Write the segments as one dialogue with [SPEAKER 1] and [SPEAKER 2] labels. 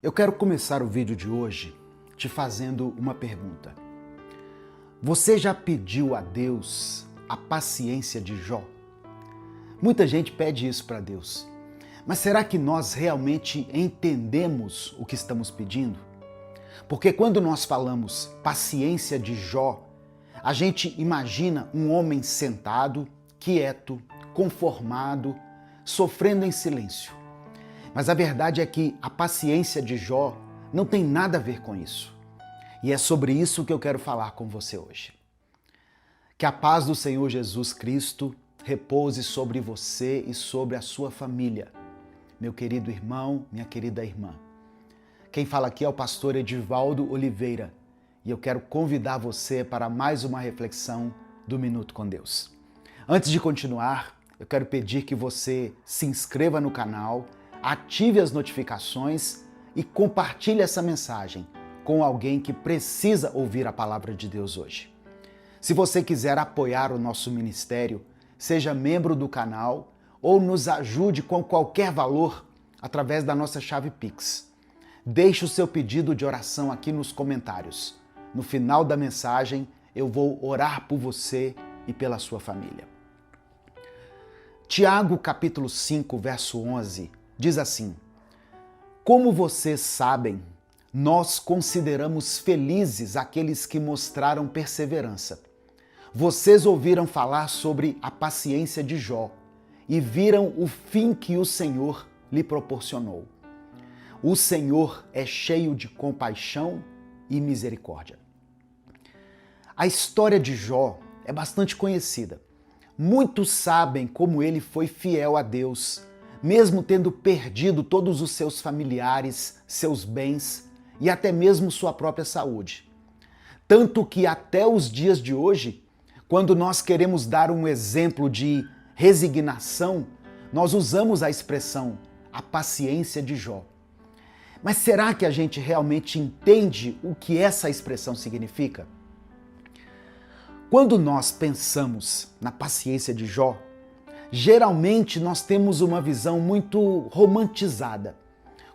[SPEAKER 1] Eu quero começar o vídeo de hoje te fazendo uma pergunta. Você já pediu a Deus a paciência de Jó? Muita gente pede isso para Deus. Mas será que nós realmente entendemos o que estamos pedindo? Porque quando nós falamos paciência de Jó, a gente imagina um homem sentado, quieto, conformado, sofrendo em silêncio. Mas a verdade é que a paciência de Jó não tem nada a ver com isso. E é sobre isso que eu quero falar com você hoje. Que a paz do Senhor Jesus Cristo repouse sobre você e sobre a sua família. Meu querido irmão, minha querida irmã. Quem fala aqui é o pastor Edivaldo Oliveira e eu quero convidar você para mais uma reflexão do Minuto com Deus. Antes de continuar, eu quero pedir que você se inscreva no canal, ative as notificações e compartilhe essa mensagem com alguém que precisa ouvir a palavra de Deus hoje. Se você quiser apoiar o nosso ministério, seja membro do canal ou nos ajude com qualquer valor através da nossa chave Pix. Deixe o seu pedido de oração aqui nos comentários. No final da mensagem, eu vou orar por você e pela sua família. Tiago capítulo 5, verso 11, diz assim: Como vocês sabem, nós consideramos felizes aqueles que mostraram perseverança. Vocês ouviram falar sobre a paciência de Jó e viram o fim que o Senhor lhe proporcionou. O Senhor é cheio de compaixão e misericórdia. A história de Jó é bastante conhecida. Muitos sabem como ele foi fiel a Deus, mesmo tendo perdido todos os seus familiares, seus bens e até mesmo sua própria saúde. Tanto que até os dias de hoje, quando nós queremos dar um exemplo de resignação, nós usamos a expressão a paciência de Jó. Mas será que a gente realmente entende o que essa expressão significa? Quando nós pensamos na paciência de Jó, geralmente nós temos uma visão muito romantizada,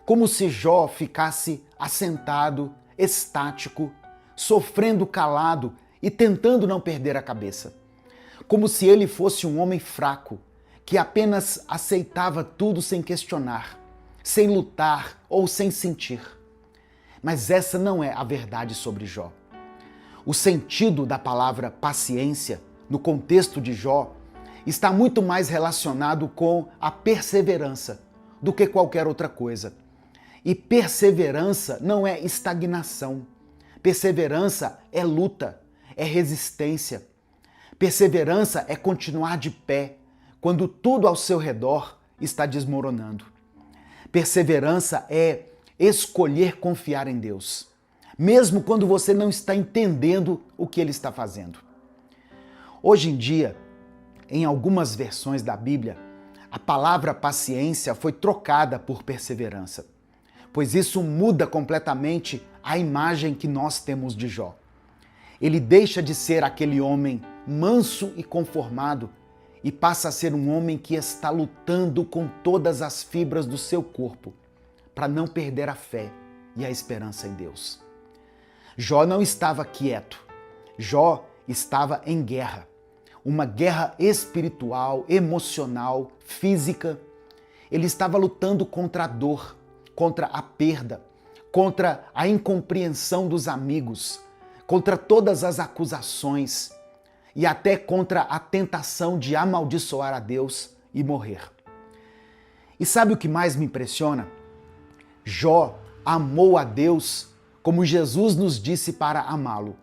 [SPEAKER 1] como se Jó ficasse assentado, estático, sofrendo calado e tentando não perder a cabeça. Como se ele fosse um homem fraco, que apenas aceitava tudo sem questionar, sem lutar ou sem sentir. Mas essa não é a verdade sobre Jó. O sentido da palavra paciência, no contexto de Jó, está muito mais relacionado com a perseverança do que qualquer outra coisa. E perseverança não é estagnação. Perseverança é luta, é resistência. Perseverança é continuar de pé quando tudo ao seu redor está desmoronando. Perseverança é escolher confiar em Deus, mesmo quando você não está entendendo o que Ele está fazendo. Hoje em dia, em algumas versões da Bíblia, a palavra paciência foi trocada por perseverança, pois isso muda completamente a imagem que nós temos de Jó. Ele deixa de ser aquele homem manso e conformado e passa a ser um homem que está lutando com todas as fibras do seu corpo para não perder a fé e a esperança em Deus. Jó não estava quieto. Jó estava em guerra. Uma guerra espiritual, emocional, física. Ele estava lutando contra a dor, contra a perda, contra a incompreensão dos amigos, contra todas as acusações e até contra a tentação de amaldiçoar a Deus e morrer. E sabe o que mais me impressiona? Jó amou a Deus como Jesus nos disse para amá-lo,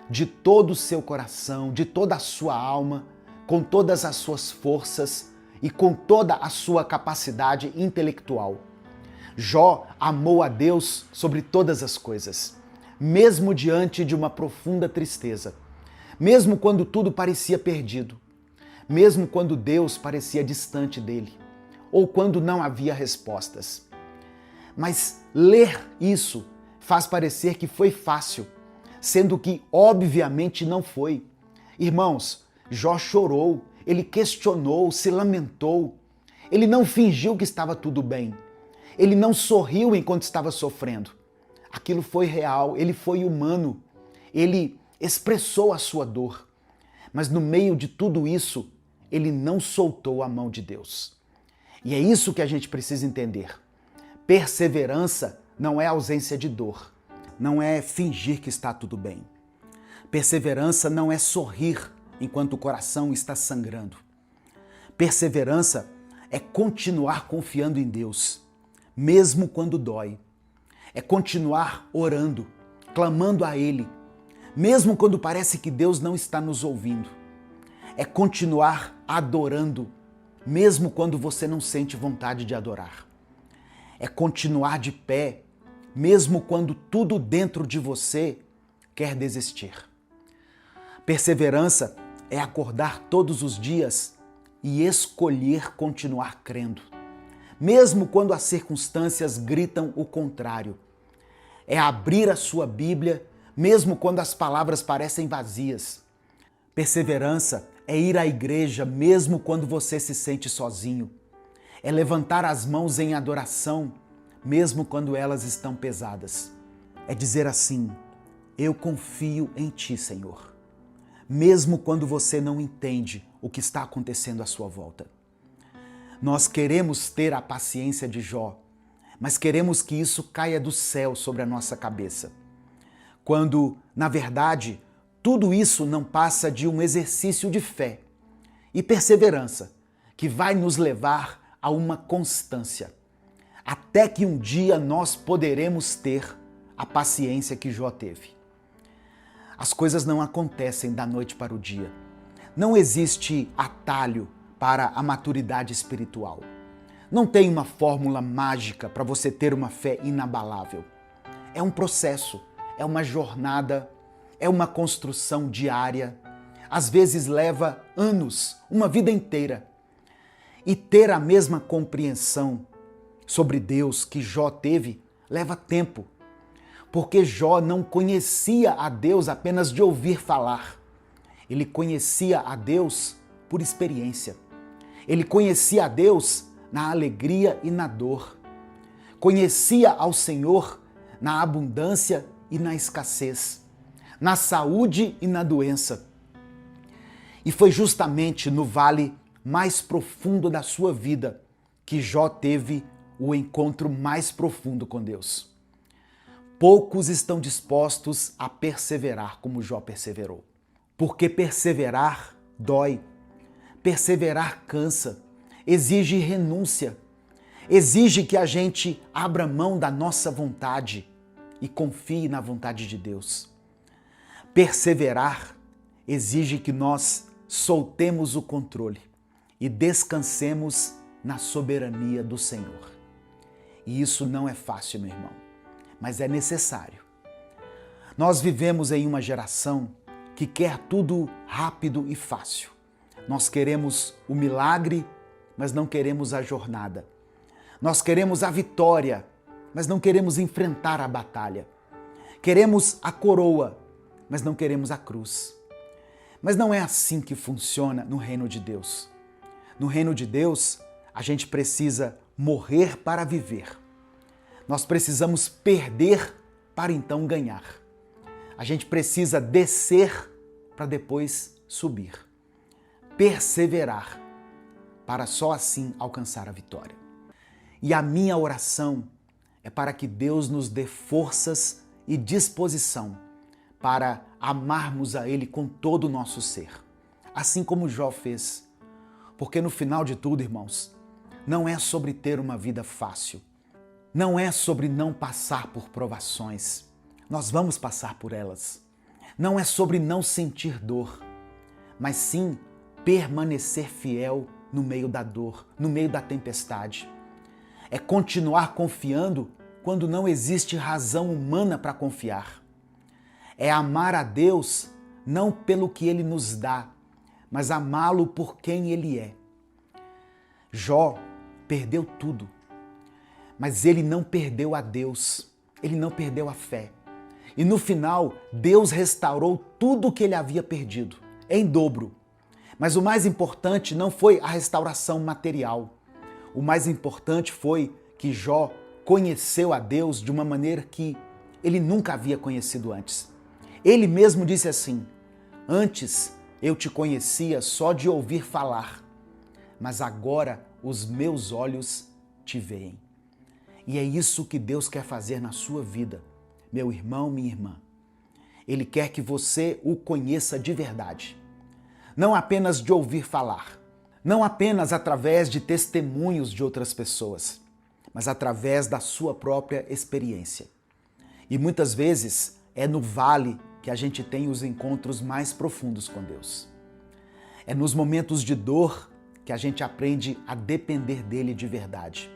[SPEAKER 1] de todo o seu coração, de toda a sua alma, com todas as suas forças e com toda a sua capacidade intelectual. Jó amou a Deus sobre todas as coisas, mesmo diante de uma profunda tristeza, mesmo quando tudo parecia perdido, mesmo quando Deus parecia distante dele, ou quando não havia respostas. Mas ler isso faz parecer que foi fácil, sendo que obviamente não foi. Irmãos, Jó chorou, ele questionou, se lamentou. Ele não fingiu que estava tudo bem. Ele não sorriu enquanto estava sofrendo. Aquilo foi real, ele foi humano. Ele expressou a sua dor. Mas no meio de tudo isso, ele não soltou a mão de Deus. E é isso que a gente precisa entender. Perseverança não é ausência de dor. Não é fingir que está tudo bem. Perseverança não é sorrir enquanto o coração está sangrando. Perseverança é continuar confiando em Deus, mesmo quando dói. É continuar orando, clamando a Ele, mesmo quando parece que Deus não está nos ouvindo. É continuar adorando, mesmo quando você não sente vontade de adorar. É continuar de pé, mesmo quando tudo dentro de você quer desistir. Perseverança é acordar todos os dias e escolher continuar crendo, mesmo quando as circunstâncias gritam o contrário. É abrir a sua Bíblia, mesmo quando as palavras parecem vazias. Perseverança é ir à igreja, mesmo quando você se sente sozinho. É levantar as mãos em adoração, mesmo quando elas estão pesadas. É dizer assim: eu confio em Ti, Senhor, mesmo quando você não entende o que está acontecendo à sua volta. Nós queremos ter a paciência de Jó, mas queremos que isso caia do céu sobre a nossa cabeça. Quando, na verdade, tudo isso não passa de um exercício de fé e perseverança que vai nos levar a uma constância, até que um dia nós poderemos ter a paciência que Jó teve. As coisas não acontecem da noite para o dia. Não existe atalho para a maturidade espiritual. Não tem uma fórmula mágica para você ter uma fé inabalável. É um processo, é uma jornada, é uma construção diária. Às vezes leva anos, uma vida inteira. E ter a mesma compreensão sobre Deus que Jó teve leva tempo. Porque Jó não conhecia a Deus apenas de ouvir falar. Ele conhecia a Deus por experiência. Ele conhecia a Deus na alegria e na dor. Conhecia ao Senhor na abundância e na escassez, na saúde e na doença. E foi justamente no vale mais profundo da sua vida que Jó teve o encontro mais profundo com Deus. Poucos estão dispostos a perseverar como Jó perseverou. Porque perseverar dói, perseverar cansa, exige renúncia, exige que a gente abra mão da nossa vontade e confie na vontade de Deus. Perseverar exige que nós soltemos o controle e descansemos na soberania do Senhor. E isso não é fácil, meu irmão, mas é necessário. Nós vivemos em uma geração que quer tudo rápido e fácil. Nós queremos o milagre, mas não queremos a jornada. Nós queremos a vitória, mas não queremos enfrentar a batalha. Queremos a coroa, mas não queremos a cruz. Mas não é assim que funciona no reino de Deus. No reino de Deus, a gente precisa morrer para viver. Nós precisamos perder para então ganhar. A gente precisa descer para depois subir. Perseverar para só assim alcançar a vitória. E a minha oração é para que Deus nos dê forças e disposição para amarmos a Ele com todo o nosso ser, assim como Jó fez. Porque no final de tudo, irmãos, não é sobre ter uma vida fácil, não é sobre não passar por provações. Nós vamos passar por elas. Não é sobre não sentir dor, mas sim permanecer fiel no meio da dor, no meio da tempestade. É continuar confiando quando não existe razão humana para confiar. É amar a Deus não pelo que Ele nos dá, mas amá-lo por quem Ele é. Jó perdeu tudo, mas ele não perdeu a Deus, ele não perdeu a fé. E no final, Deus restaurou tudo o que ele havia perdido, em dobro. Mas o mais importante não foi a restauração material. O mais importante foi que Jó conheceu a Deus de uma maneira que ele nunca havia conhecido antes. Ele mesmo disse assim: antes eu te conhecia só de ouvir falar, mas agora os meus olhos te veem. E é isso que Deus quer fazer na sua vida, meu irmão, minha irmã. Ele quer que você o conheça de verdade. Não apenas de ouvir falar, não apenas através de testemunhos de outras pessoas, mas através da sua própria experiência. E muitas vezes é no vale que a gente tem os encontros mais profundos com Deus. É nos momentos de dor que a gente aprende a depender dele de verdade.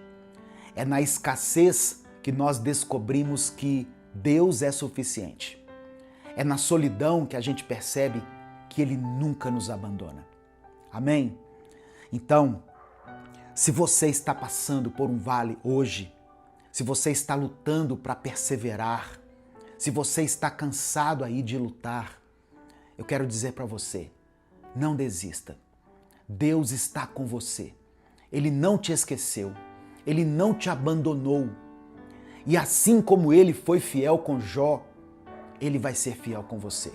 [SPEAKER 1] É na escassez que nós descobrimos que Deus é suficiente. É na solidão que a gente percebe que ele nunca nos abandona. Amém? Então, se você está passando por um vale hoje, se você está lutando para perseverar, se você está cansado aí de lutar, eu quero dizer para você, não desista. Deus está com você. Ele não te esqueceu. Ele não te abandonou. E assim como ele foi fiel com Jó, ele vai ser fiel com você.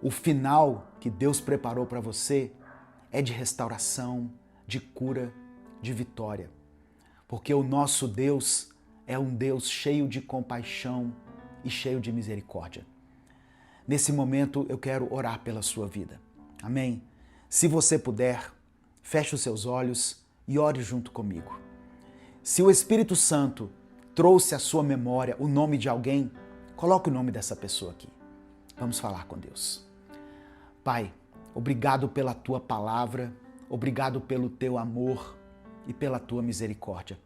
[SPEAKER 1] O final que Deus preparou para você é de restauração, de cura, de vitória. Porque o nosso Deus é um Deus cheio de compaixão e cheio de misericórdia. Nesse momento eu quero orar pela sua vida. Amém? Se você puder, feche os seus olhos e ore junto comigo. Se o Espírito Santo trouxe à sua memória o nome de alguém, coloque o nome dessa pessoa aqui. Vamos falar com Deus. Pai, obrigado pela tua palavra, obrigado pelo teu amor e pela tua misericórdia.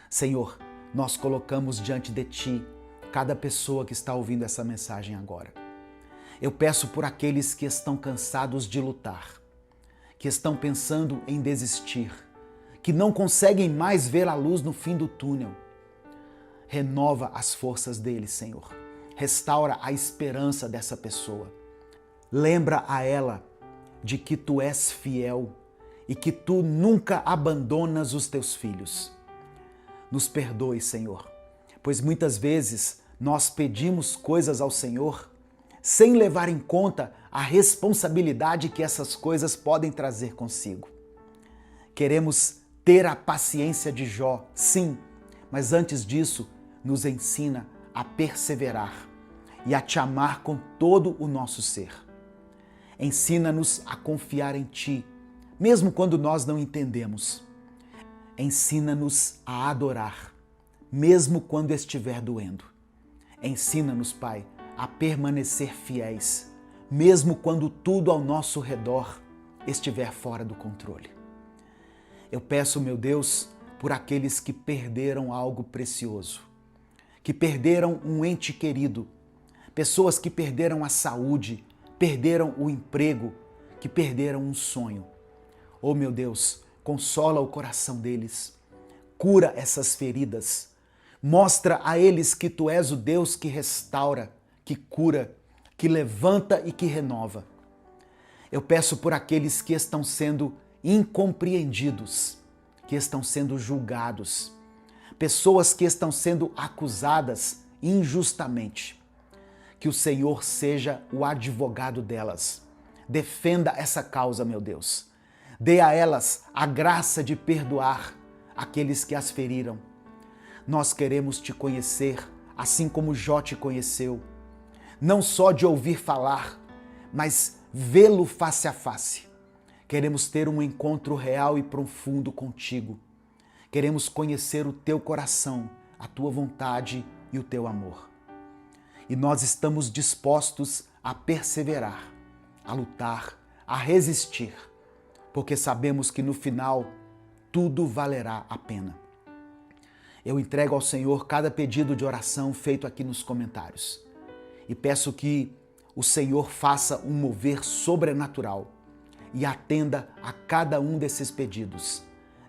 [SPEAKER 1] Senhor, nós colocamos diante de ti cada pessoa que está ouvindo essa mensagem agora. Eu peço por aqueles que estão cansados de lutar, que estão pensando em desistir, que não conseguem mais ver a luz no fim do túnel. Renova as forças deles, Senhor. Restaura a esperança dessa pessoa. Lembra a ela de que tu és fiel e que tu nunca abandonas os teus filhos. Nos perdoe, Senhor, pois muitas vezes nós pedimos coisas ao Senhor sem levar em conta a responsabilidade que essas coisas podem trazer consigo. Queremos ter a paciência de Jó, sim, mas antes disso, nos ensina a perseverar e a te amar com todo o nosso ser. Ensina-nos a confiar em ti, mesmo quando nós não entendemos. Ensina-nos a adorar, mesmo quando estiver doendo. Ensina-nos, Pai, a permanecer fiéis, mesmo quando tudo ao nosso redor estiver fora do controle. Eu peço, meu Deus, por aqueles que perderam algo precioso, que perderam um ente querido, pessoas que perderam a saúde, perderam o emprego, que perderam um sonho. Oh, meu Deus, consola o coração deles, cura essas feridas, mostra a eles que tu és o Deus que restaura, que cura, que levanta e que renova. Eu peço por aqueles que estão sendo incompreendidos, que estão sendo julgados, pessoas que estão sendo acusadas injustamente. Que o Senhor seja o advogado delas. Defenda essa causa, meu Deus. Dê a elas a graça de perdoar aqueles que as feriram. Nós queremos te conhecer, assim como Jó te conheceu. Não só de ouvir falar, mas vê-lo face a face. Queremos ter um encontro real e profundo contigo. Queremos conhecer o teu coração, a tua vontade e o teu amor. E nós estamos dispostos a perseverar, a lutar, a resistir, porque sabemos que no final tudo valerá a pena. Eu entrego ao Senhor cada pedido de oração feito aqui nos comentários e peço que o Senhor faça um mover sobrenatural e atenda a cada um desses pedidos,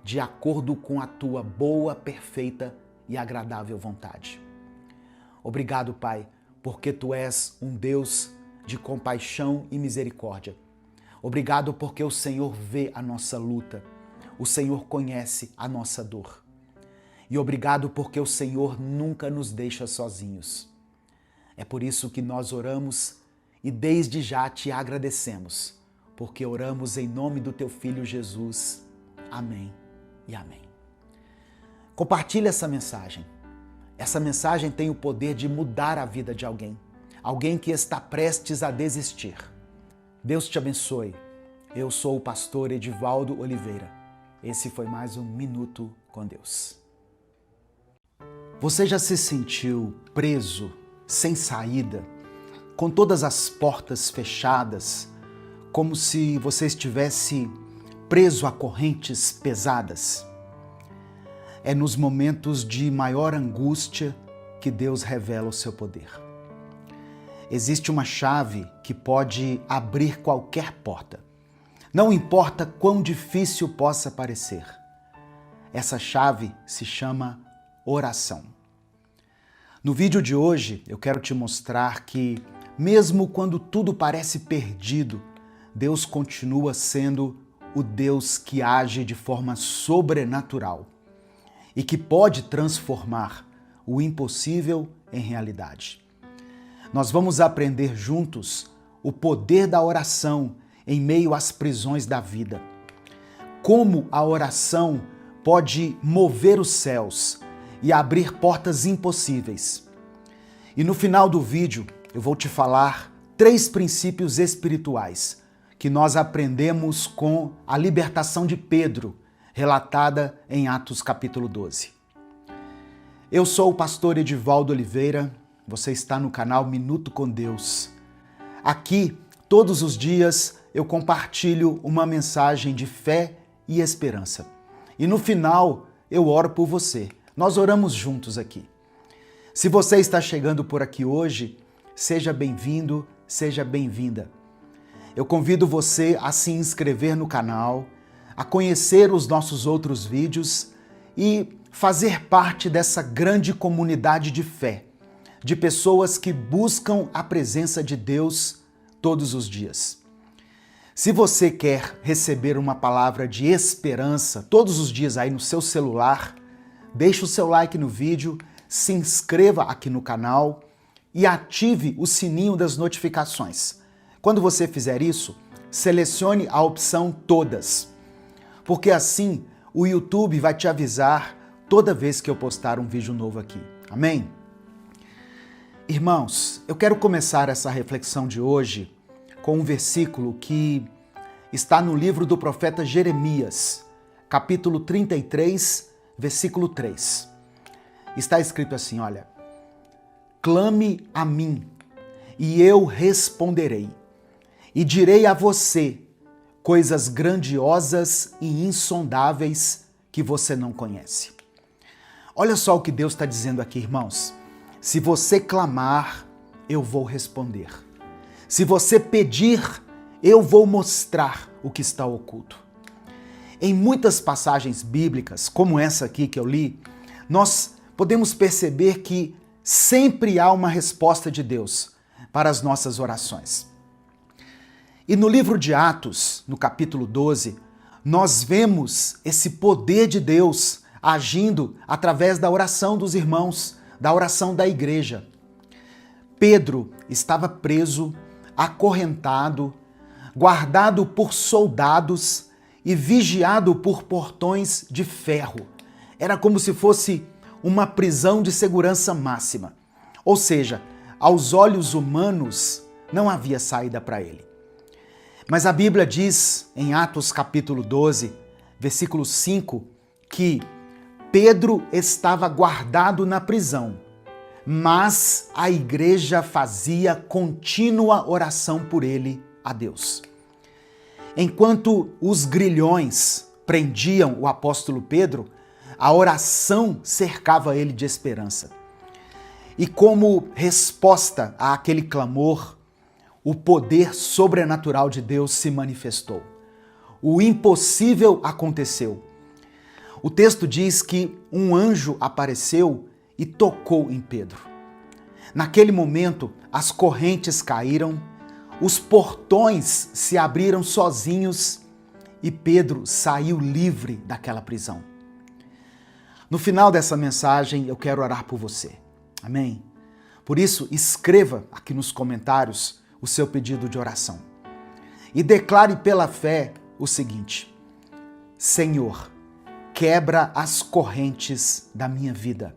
[SPEAKER 1] de acordo com a tua boa, perfeita e agradável vontade. Obrigado, Pai, porque tu és um Deus de compaixão e misericórdia. Obrigado porque o Senhor vê a nossa luta, o Senhor conhece a nossa dor. E obrigado porque o Senhor nunca nos deixa sozinhos. É por isso que nós oramos e desde já te agradecemos, porque oramos em nome do teu Filho Jesus. Amém e amém. Compartilhe essa mensagem. Essa mensagem tem o poder de mudar a vida de alguém. Alguém que está prestes a desistir. Deus te abençoe. Eu sou o pastor Edivaldo Oliveira. Esse foi mais um Minuto com Deus. Você já se sentiu preso, sem saída, com todas as portas fechadas, como se você estivesse preso a correntes pesadas? É nos momentos de maior angústia que Deus revela o seu poder. Existe uma chave que pode abrir qualquer porta. Não importa quão difícil possa parecer. Essa chave se chama oração. No vídeo de hoje, eu quero te mostrar que, mesmo quando tudo parece perdido, Deus continua sendo o Deus que age de forma sobrenatural e que pode transformar o impossível em realidade. Nós vamos aprender juntos o poder da oração em meio às prisões da vida. Como a oração pode mover os céus e abrir portas impossíveis. E no final do vídeo eu vou te falar 3 princípios espirituais que nós aprendemos com a libertação de Pedro, relatada em Atos capítulo 12. Eu sou o pastor Edivaldo Oliveira, você está no canal Minuto com Deus. Aqui, todos os dias, eu compartilho uma mensagem de fé e esperança. E no final, eu oro por você. Nós oramos juntos aqui. Se você está chegando por aqui hoje, seja bem-vindo, seja bem-vinda. Eu convido você a se inscrever no canal, a conhecer os nossos outros vídeos e fazer parte dessa grande comunidade de fé, de pessoas que buscam a presença de Deus todos os dias. Se você quer receber uma palavra de esperança todos os dias aí no seu celular, deixe o seu like no vídeo, se inscreva aqui no canal e ative o sininho das notificações. Quando você fizer isso, selecione a opção Todas, porque assim o YouTube vai te avisar toda vez que eu postar um vídeo novo aqui. Amém? Irmãos, eu quero começar essa reflexão de hoje com um versículo que está no livro do profeta Jeremias, capítulo 33, versículo 3. Está escrito assim, olha: clame a mim, e eu responderei, e direi a você coisas grandiosas e insondáveis que você não conhece. Olha só o que Deus está dizendo aqui, irmãos. Se você clamar, eu vou responder. Se você pedir, eu vou mostrar o que está oculto. Em muitas passagens bíblicas, como essa aqui que eu li, nós podemos perceber que sempre há uma resposta de Deus para as nossas orações. E no livro de Atos, no capítulo 12, nós vemos esse poder de Deus agindo através da oração dos irmãos, da oração da igreja. Pedro estava preso, acorrentado, guardado por soldados e vigiado por portões de ferro. Era como se fosse uma prisão de segurança máxima. Ou seja, aos olhos humanos não havia saída para ele. Mas a Bíblia diz em Atos capítulo 12, versículo 5, que Pedro estava guardado na prisão, mas a igreja fazia contínua oração por ele a Deus. Enquanto os grilhões prendiam o apóstolo Pedro, a oração cercava ele de esperança. E como resposta àquele clamor, o poder sobrenatural de Deus se manifestou. O impossível aconteceu. O texto diz que um anjo apareceu e tocou em Pedro. Naquele momento, as correntes caíram, os portões se abriram sozinhos e Pedro saiu livre daquela prisão. No final dessa mensagem, eu quero orar por você. Amém? Por isso, escreva aqui nos comentários o seu pedido de oração. E declare pela fé o seguinte: Senhor, quebra as correntes da minha vida.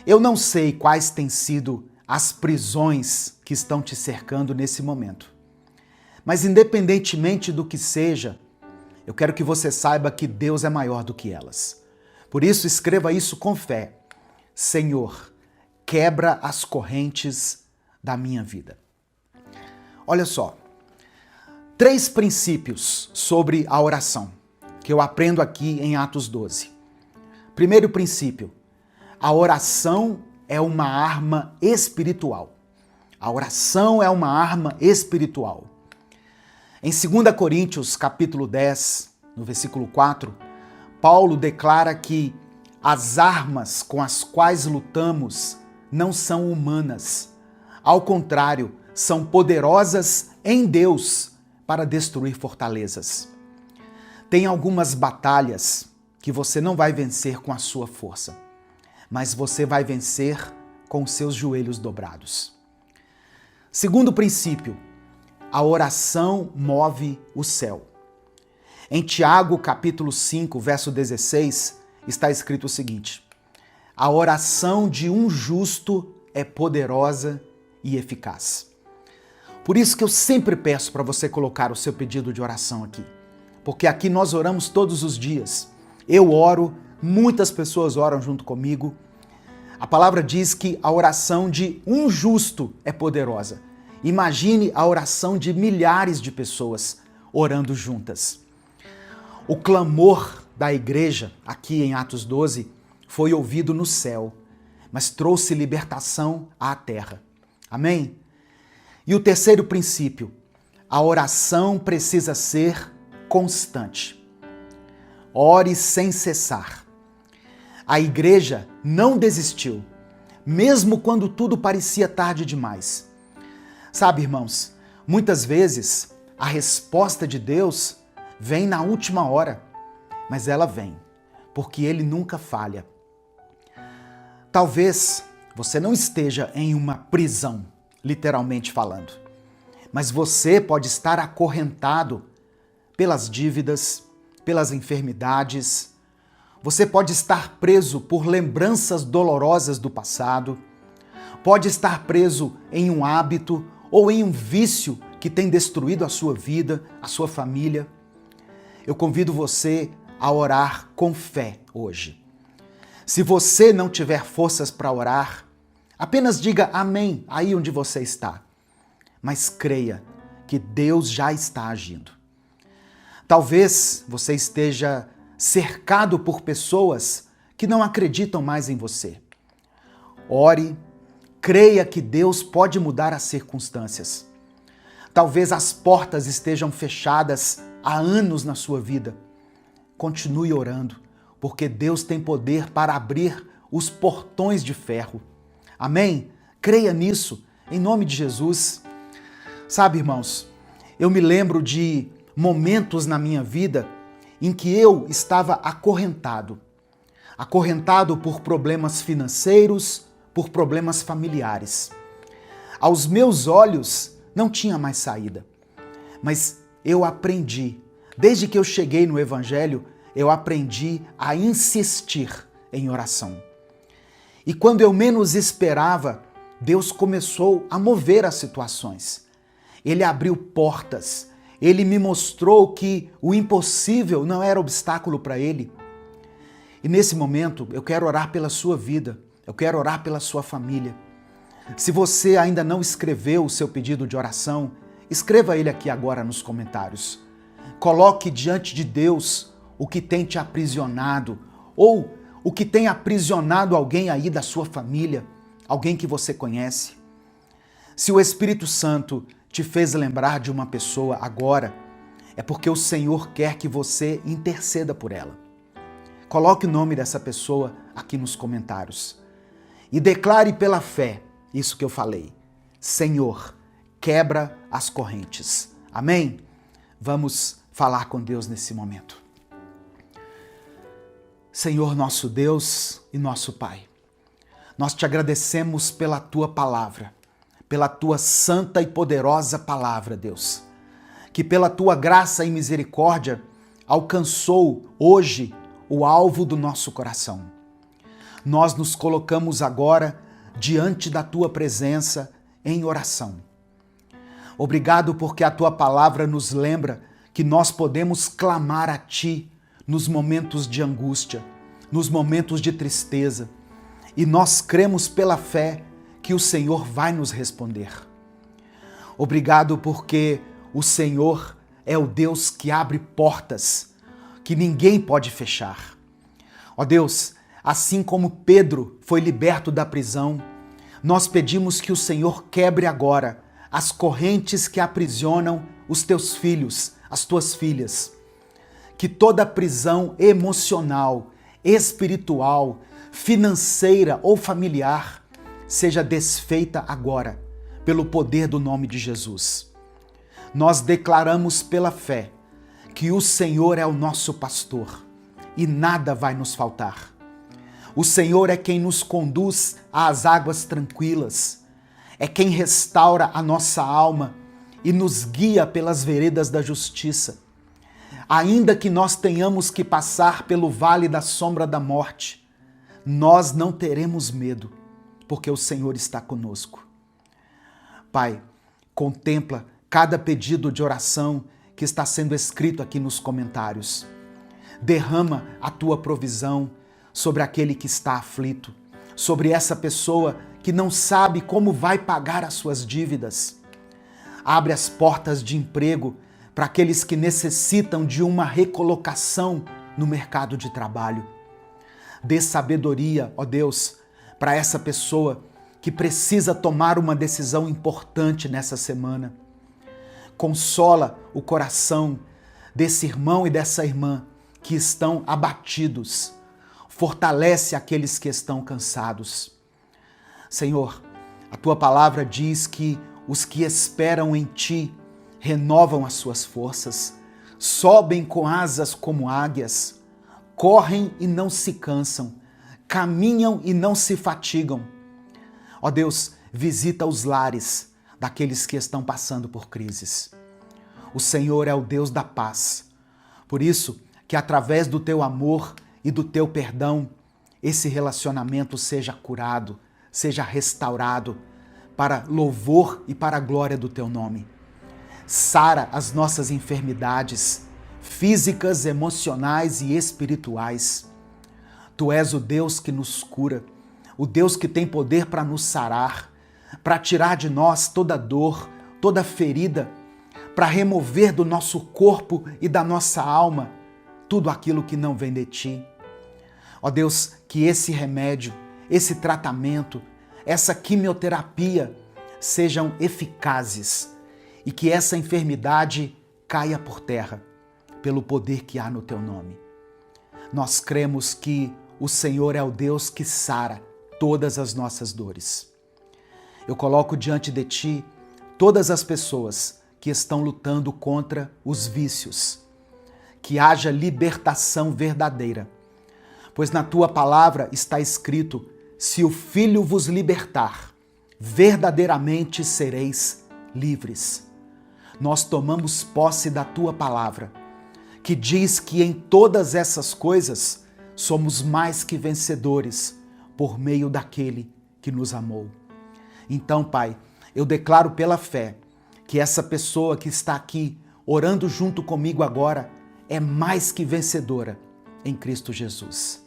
[SPEAKER 1] Eu não sei quais têm sido as prisões que estão te cercando nesse momento. Mas independentemente do que seja, eu quero que você saiba que Deus é maior do que elas. Por isso, escreva isso com fé. Senhor, quebra as correntes da minha vida. Olha só, 3 princípios sobre a oração que eu aprendo aqui em Atos 12. Primeiro princípio, a oração é uma arma espiritual. A oração é uma arma espiritual. Em 2 Coríntios, capítulo 10, no versículo 4, Paulo declara que as armas com as quais lutamos não são humanas. Ao contrário, são poderosas em Deus para destruir fortalezas. Tem algumas batalhas que você não vai vencer com a sua força, mas você vai vencer com os seus joelhos dobrados. Segundo princípio, a oração move o céu. Em Tiago, capítulo 5, verso 16, está escrito o seguinte: a oração de um justo é poderosa e eficaz. Por isso que eu sempre peço para você colocar o seu pedido de oração aqui, porque aqui nós oramos todos os dias. Eu oro, muitas pessoas oram junto comigo. A palavra diz que a oração de um justo é poderosa. Imagine a oração de milhares de pessoas orando juntas. O clamor da igreja, aqui em Atos 12, foi ouvido no céu, mas trouxe libertação à terra. Amém? E o terceiro princípio, a oração precisa ser constante. Ore sem cessar. A igreja não desistiu, mesmo quando tudo parecia tarde demais. Sabe, irmãos, muitas vezes a resposta de Deus vem na última hora, mas ela vem, porque Ele nunca falha. Talvez você não esteja em uma prisão, literalmente falando, mas você pode estar acorrentado pelas dívidas, pelas enfermidades. Você pode estar preso por lembranças dolorosas do passado, pode estar preso em um hábito ou em um vício que tem destruído a sua vida, a sua família. Eu convido você a orar com fé hoje. Se você não tiver forças para orar, apenas diga amém aí onde você está. Mas creia que Deus já está agindo. Talvez você esteja cercado por pessoas que não acreditam mais em você. Ore, creia que Deus pode mudar as circunstâncias. Talvez as portas estejam fechadas há anos na sua vida. Continue orando, porque Deus tem poder para abrir os portões de ferro. Amém? Creia nisso, em nome de Jesus. Sabe, irmãos, eu me lembro de momentos na minha vida em que eu estava acorrentado por problemas financeiros, por problemas familiares. Aos meus olhos não tinha mais saída, mas eu aprendi, desde que eu cheguei no Evangelho, eu aprendi a insistir em oração. E quando eu menos esperava, Deus começou a mover as situações. Ele abriu portas, Ele me mostrou que o impossível não era obstáculo para Ele. E nesse momento eu quero orar pela sua vida, eu quero orar pela sua família. Se você ainda não escreveu o seu pedido de oração, escreva ele aqui agora nos comentários. Coloque diante de Deus o que tem te aprisionado ou o que tem aprisionado alguém aí da sua família, alguém que você conhece. Se o Espírito Santo te fez lembrar de uma pessoa agora, é porque o Senhor quer que você interceda por ela. Coloque o nome dessa pessoa aqui nos comentários e declare pela fé isso que eu falei. Senhor, quebra as correntes. Amém? Vamos falar com Deus nesse momento. Senhor nosso Deus e nosso Pai, nós te agradecemos pela Tua palavra, pela Tua santa e poderosa palavra, Deus, que pela Tua graça e misericórdia alcançou hoje o alvo do nosso coração. Nós nos colocamos agora diante da Tua presença em oração. Obrigado porque a Tua palavra nos lembra que nós podemos clamar a Ti nos momentos de angústia, nos momentos de tristeza, e nós cremos pela fé que o Senhor vai nos responder. Obrigado porque o Senhor é o Deus que abre portas que ninguém pode fechar. Ó Deus, assim como Pedro foi liberto da prisão, nós pedimos que o Senhor quebre agora as correntes que aprisionam os teus filhos, as tuas filhas. Que toda prisão emocional, espiritual, financeira ou familiar seja desfeita agora, pelo poder do nome de Jesus. Nós declaramos pela fé que o Senhor é o nosso pastor e nada vai nos faltar. O Senhor é quem nos conduz às águas tranquilas, é quem restaura a nossa alma e nos guia pelas veredas da justiça. Ainda que nós tenhamos que passar pelo vale da sombra da morte, nós não teremos medo, porque o Senhor está conosco. Pai, contempla cada pedido de oração que está sendo escrito aqui nos comentários. Derrama a tua provisão sobre aquele que está aflito, sobre essa pessoa que não sabe como vai pagar as suas dívidas. Abre as portas de emprego para aqueles que necessitam de uma recolocação no mercado de trabalho. Dê sabedoria, ó Deus, para essa pessoa que precisa tomar uma decisão importante nessa semana. Consola o coração desse irmão e dessa irmã que estão abatidos. Fortalece aqueles que estão cansados. Senhor, a tua palavra diz que os que esperam em ti renovam as suas forças, sobem com asas como águias, correm e não se cansam, caminham e não se fatigam. Ó Deus, visita os lares daqueles que estão passando por crises. O Senhor é o Deus da paz. Por isso, que através do teu amor e do teu perdão, esse relacionamento seja curado, seja restaurado, para louvor e para a glória do teu nome. Sara as nossas enfermidades físicas, emocionais e espirituais. Tu és o Deus que nos cura, o Deus que tem poder para nos sarar, para tirar de nós toda dor, toda ferida, para remover do nosso corpo e da nossa alma tudo aquilo que não vem de ti. Ó Deus, que esse remédio, esse tratamento, essa quimioterapia sejam eficazes e que essa enfermidade caia por terra pelo poder que há no teu nome. Nós cremos que o Senhor é o Deus que sara todas as nossas dores. Eu coloco diante de ti todas as pessoas que estão lutando contra os vícios. Que haja libertação verdadeira, pois na tua palavra está escrito: se o Filho vos libertar, verdadeiramente sereis livres. Nós tomamos posse da tua palavra, que diz que em todas essas coisas somos mais que vencedores por meio daquele que nos amou. Então, Pai, eu declaro pela fé que essa pessoa que está aqui orando junto comigo agora é mais que vencedora em Cristo Jesus.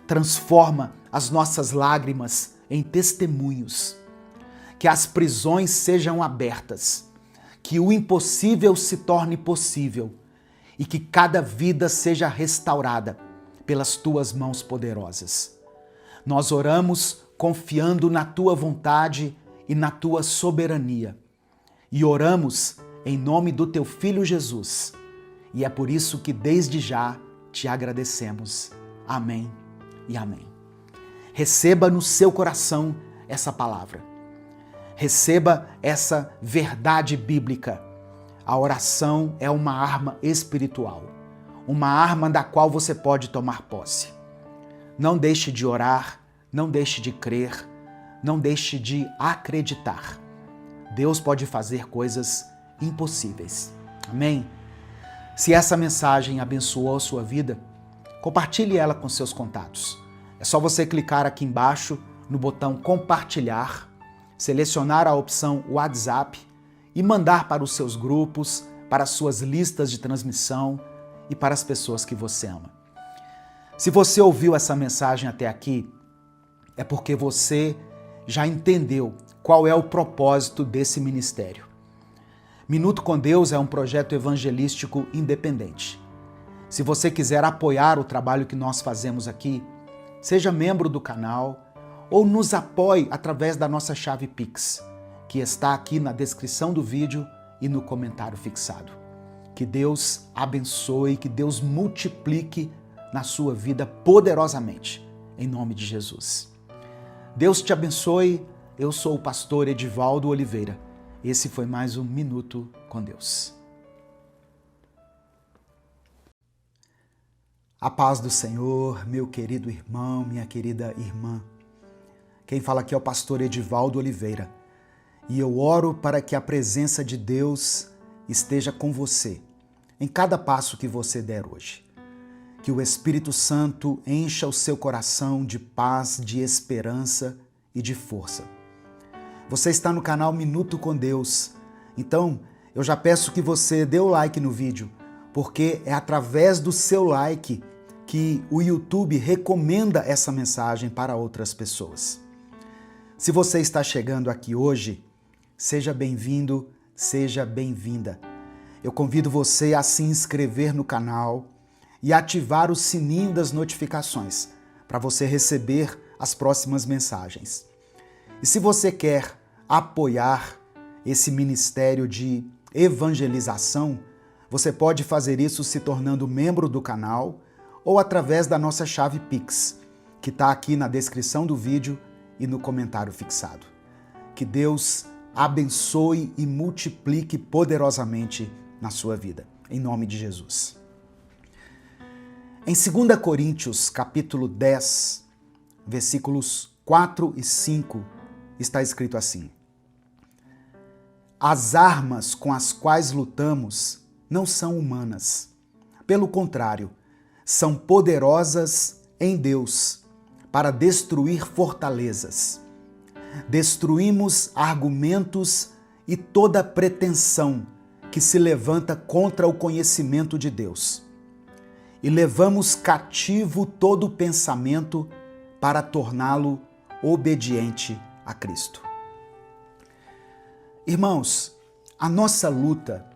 [SPEAKER 1] Transforma as nossas lágrimas em testemunhos, que as prisões sejam abertas, que o impossível se torne possível e que cada vida seja restaurada pelas tuas mãos poderosas. Nós oramos confiando na tua vontade e na tua soberania e oramos em nome do teu Filho Jesus, e é por isso que desde já te agradecemos. Amém e amém. Receba no seu coração essa palavra. Receba essa verdade bíblica. A oração é uma arma espiritual, uma arma da qual você pode tomar posse. não deixe de orar, não deixe de crer, não deixe de acreditar. Deus pode fazer coisas impossíveis. Amém? Se essa mensagem abençoou a sua vida, compartilhe ela com seus contatos. É só você clicar aqui embaixo no botão compartilhar, selecionar a opção WhatsApp e mandar para os seus grupos, para as suas listas de transmissão e para as pessoas que você ama. Se você ouviu essa mensagem até aqui, é porque você já entendeu qual é o propósito desse ministério. Minuto com Deus é um projeto evangelístico independente. Se você quiser apoiar o trabalho que nós fazemos aqui, seja membro do canal ou nos apoie através da nossa chave Pix, que está aqui na descrição do vídeo e no comentário fixado. Que Deus abençoe, que Deus multiplique na sua vida poderosamente, em nome de Jesus. Deus te abençoe, eu sou o pastor Edivaldo Oliveira. Esse foi mais um Minuto com Deus. A paz do Senhor, meu querido irmão, minha querida irmã. Quem fala aqui é o pastor Edivaldo Oliveira. E eu oro para que a presença de Deus esteja com você, em cada passo que você der hoje. Que o Espírito Santo encha o seu coração de paz, de esperança e de força. Você está no canal Minuto com Deus, então eu já peço que você dê o like no vídeo, porque é através do seu like que o YouTube recomenda essa mensagem para outras pessoas. Se você está chegando aqui hoje, seja bem-vindo, seja bem-vinda. Eu convido você a se inscrever no canal e ativar o sininho das notificações para você receber as próximas mensagens. E se você quer apoiar esse ministério de evangelização, você pode fazer isso se tornando membro do canal ou através da nossa chave Pix, que está aqui na descrição do vídeo e no comentário fixado. Que Deus abençoe e multiplique poderosamente na sua vida, em nome de Jesus. Em 2 Coríntios, capítulo 10, versículos 4 e 5, está escrito assim: As armas com as quais lutamos não são humanas. Pelo contrário, são poderosas em Deus para destruir fortalezas. Destruímos argumentos e toda pretensão que se levanta contra o conhecimento de Deus. E levamos cativo todo pensamento para torná-lo obediente a Cristo. Irmãos, a nossa luta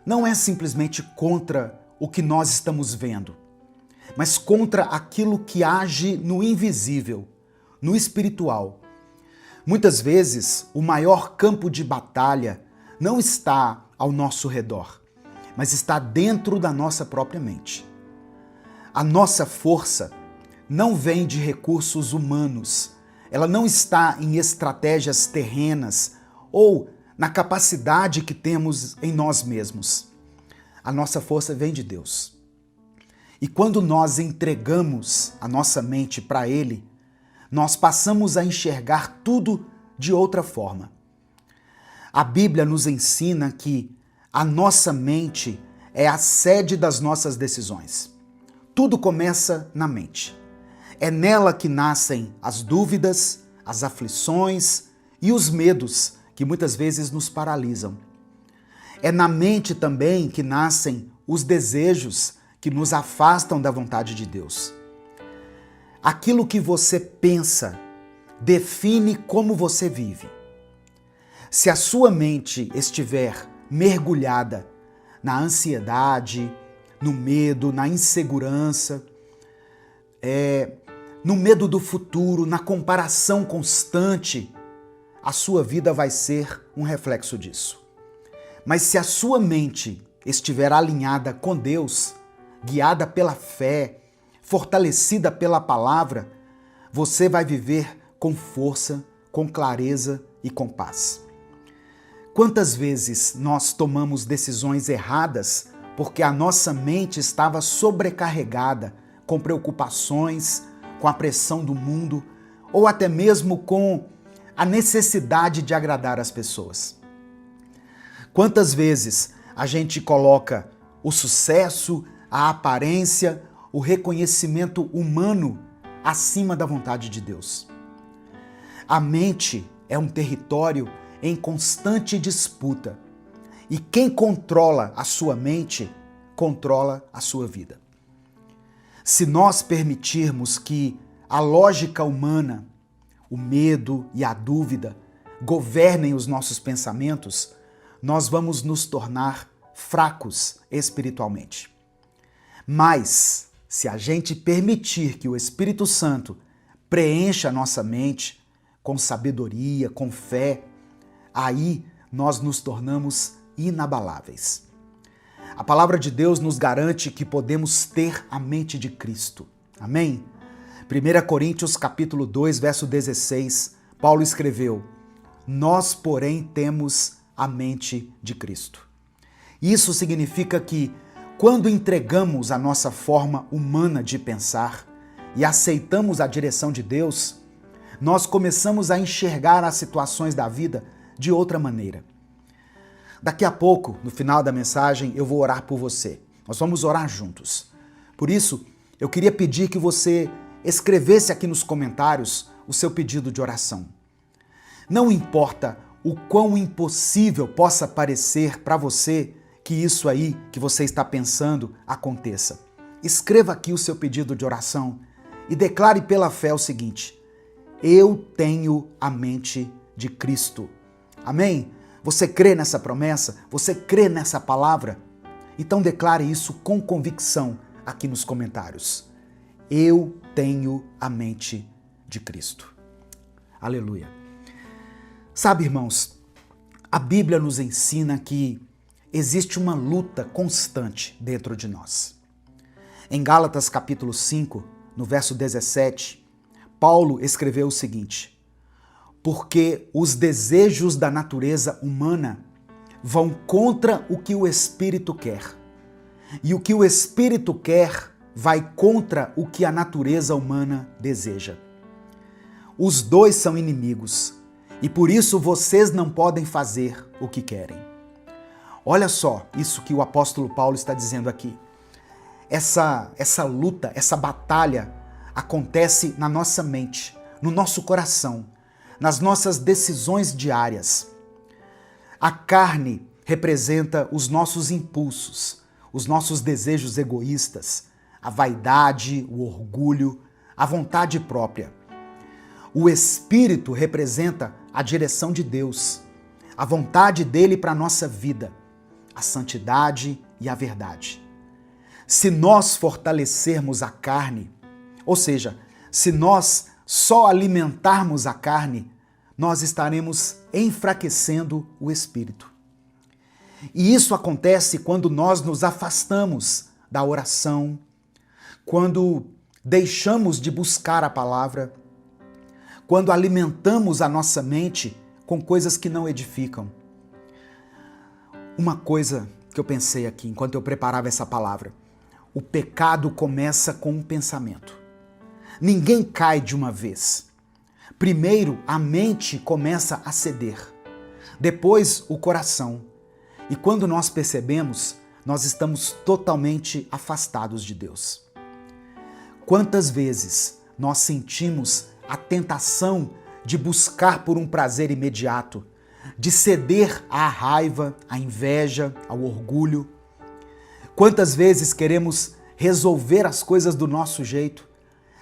[SPEAKER 1] não é simplesmente contra o que nós estamos vendo, mas contra aquilo que age no invisível, no espiritual. Muitas vezes, o maior campo de batalha não está ao nosso redor, mas está dentro da nossa própria mente. A nossa força não vem de recursos humanos, ela não está em estratégias terrenas ou na capacidade que temos em nós mesmos. A nossa força vem de Deus. E quando nós entregamos a nossa mente para Ele, nós passamos a enxergar tudo de outra forma. A Bíblia nos ensina que a nossa mente é a sede das nossas decisões. Tudo começa na mente. É nela que nascem as dúvidas, as aflições e os medos que muitas vezes nos paralisam. É na mente também que nascem os desejos que nos afastam da vontade de Deus. Aquilo que você pensa define como você vive. Se a sua mente estiver mergulhada na ansiedade, no medo, na insegurança, no medo do futuro, na comparação constante, a sua vida vai ser um reflexo disso. Mas se a sua mente estiver alinhada com Deus, guiada pela fé, fortalecida pela palavra, você vai viver com força, com clareza e com paz. Quantas vezes nós tomamos decisões erradas porque a nossa mente estava sobrecarregada com preocupações, com a pressão do mundo ou até mesmo com a necessidade de agradar as pessoas. Quantas vezes a gente coloca o sucesso, a aparência, o reconhecimento humano acima da vontade de Deus? A mente é um território em constante disputa e quem controla a sua mente controla a sua vida. Se nós permitirmos que a lógica humana, o medo e a dúvida governem os nossos pensamentos, nós vamos nos tornar fracos espiritualmente. Mas, se a gente permitir que o Espírito Santo preencha a nossa mente com sabedoria, com fé, aí nós nos tornamos inabaláveis. A palavra de Deus nos garante que podemos ter a mente de Cristo. Amém? 1 Coríntios capítulo 2, verso 16, Paulo escreveu: nós, porém, temos a mente de Cristo. Isso significa que, quando entregamos a nossa forma humana de pensar e aceitamos a direção de Deus, nós começamos a enxergar as situações da vida de outra maneira. Daqui a pouco, no final da mensagem, eu vou orar por você. Nós vamos orar juntos. Por isso, eu queria pedir que você escrevesse aqui nos comentários o seu pedido de oração. Não importa o quão impossível possa parecer para você que isso aí que você está pensando aconteça. Escreva aqui o seu pedido de oração e declare pela fé o seguinte: eu tenho a mente de Cristo. Amém? Você crê nessa promessa? Você crê nessa palavra? Então declare isso com convicção aqui nos comentários. Eu tenho a mente de Cristo. Aleluia. Sabe, irmãos, a Bíblia nos ensina que existe uma luta constante dentro de nós. Em Gálatas capítulo 5, no verso 17, Paulo escreveu o seguinte: porque os desejos da natureza humana vão contra o que o Espírito quer, e o que o Espírito quer vai contra o que a natureza humana deseja. Os dois são inimigos, e por isso vocês não podem fazer o que querem. Olha só isso que o apóstolo Paulo está dizendo aqui. Essa luta, essa batalha acontece na nossa mente, no nosso coração, nas nossas decisões diárias. A carne representa os nossos impulsos, os nossos desejos egoístas, a vaidade, o orgulho, a vontade própria. O Espírito representa a direção de Deus, a vontade dele para a nossa vida, a santidade e a verdade. Se nós fortalecermos a carne, ou seja, se nós só alimentarmos a carne, nós estaremos enfraquecendo o espírito. E isso acontece quando nós nos afastamos da oração, quando deixamos de buscar a palavra, quando alimentamos a nossa mente com coisas que não edificam. Uma coisa que eu pensei aqui enquanto eu preparava essa palavra: o pecado começa com um pensamento. Ninguém cai de uma vez. Primeiro, a mente começa a ceder, depois o coração. E quando nós percebemos, nós estamos totalmente afastados de Deus. Quantas vezes nós sentimos a tentação de buscar por um prazer imediato, de ceder à raiva, à inveja, ao orgulho? Quantas vezes queremos resolver as coisas do nosso jeito,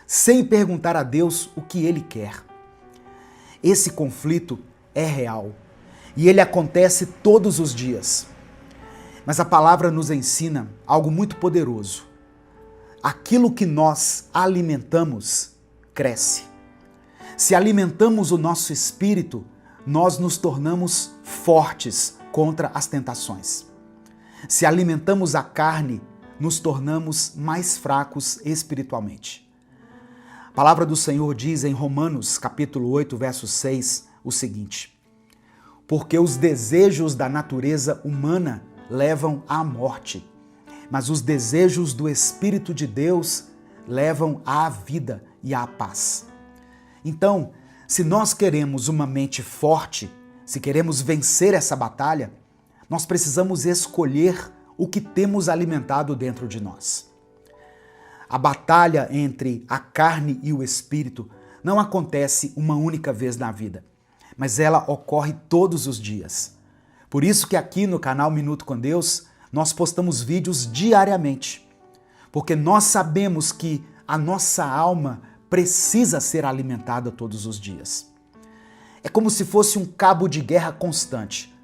[SPEAKER 1] sem perguntar a Deus o que Ele quer? Esse conflito é real e ele acontece todos os dias. Mas a palavra nos ensina algo muito poderoso. Aquilo que nós alimentamos cresce. Se alimentamos o nosso espírito, nós nos tornamos fortes contra as tentações. Se alimentamos a carne, nos tornamos mais fracos espiritualmente. A palavra do Senhor diz em Romanos, capítulo 8, verso 6, o seguinte: porque os desejos da natureza humana levam à morte, mas os desejos do Espírito de Deus levam à vida e à paz. Então, se nós queremos uma mente forte, se queremos vencer essa batalha, nós precisamos escolher o que temos alimentado dentro de nós. A batalha entre a carne e o espírito não acontece uma única vez na vida, mas ela ocorre todos os dias. Por isso que aqui no canal Minuto com Deus, nós postamos vídeos diariamente, porque nós sabemos que a nossa alma precisa ser alimentada todos os dias. É como se fosse um cabo de guerra constante.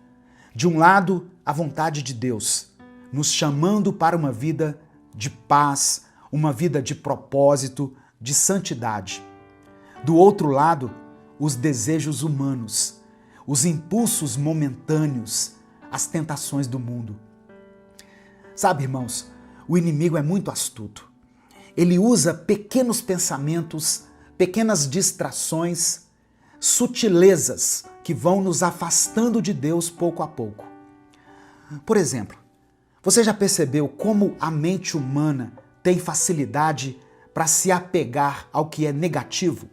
[SPEAKER 1] De um lado, a vontade de Deus, nos chamando para uma vida de paz, uma vida de propósito, de santidade. Do outro lado, os desejos humanos, os impulsos momentâneos, as tentações do mundo. Sabe, irmãos, o inimigo é muito astuto. Ele usa pequenos pensamentos, pequenas distrações, sutilezas que vão nos afastando de Deus pouco a pouco. Por exemplo, você já percebeu como a mente humana tem facilidade para se apegar ao que é negativo?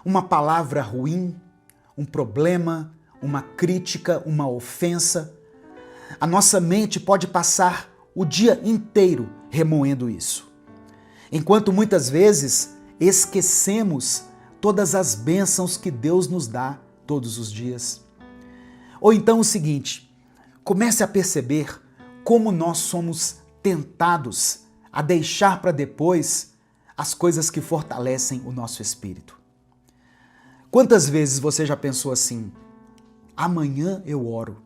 [SPEAKER 1] Uma palavra ruim, um problema, uma crítica, uma ofensa. A nossa mente pode passar o dia inteiro remoendo isso. Enquanto muitas vezes esquecemos todas as bênçãos que Deus nos dá todos os dias. Ou então o seguinte, comece a perceber como nós somos tentados a deixar para depois as coisas que fortalecem o nosso espírito. Quantas vezes você já pensou assim, amanhã eu oro,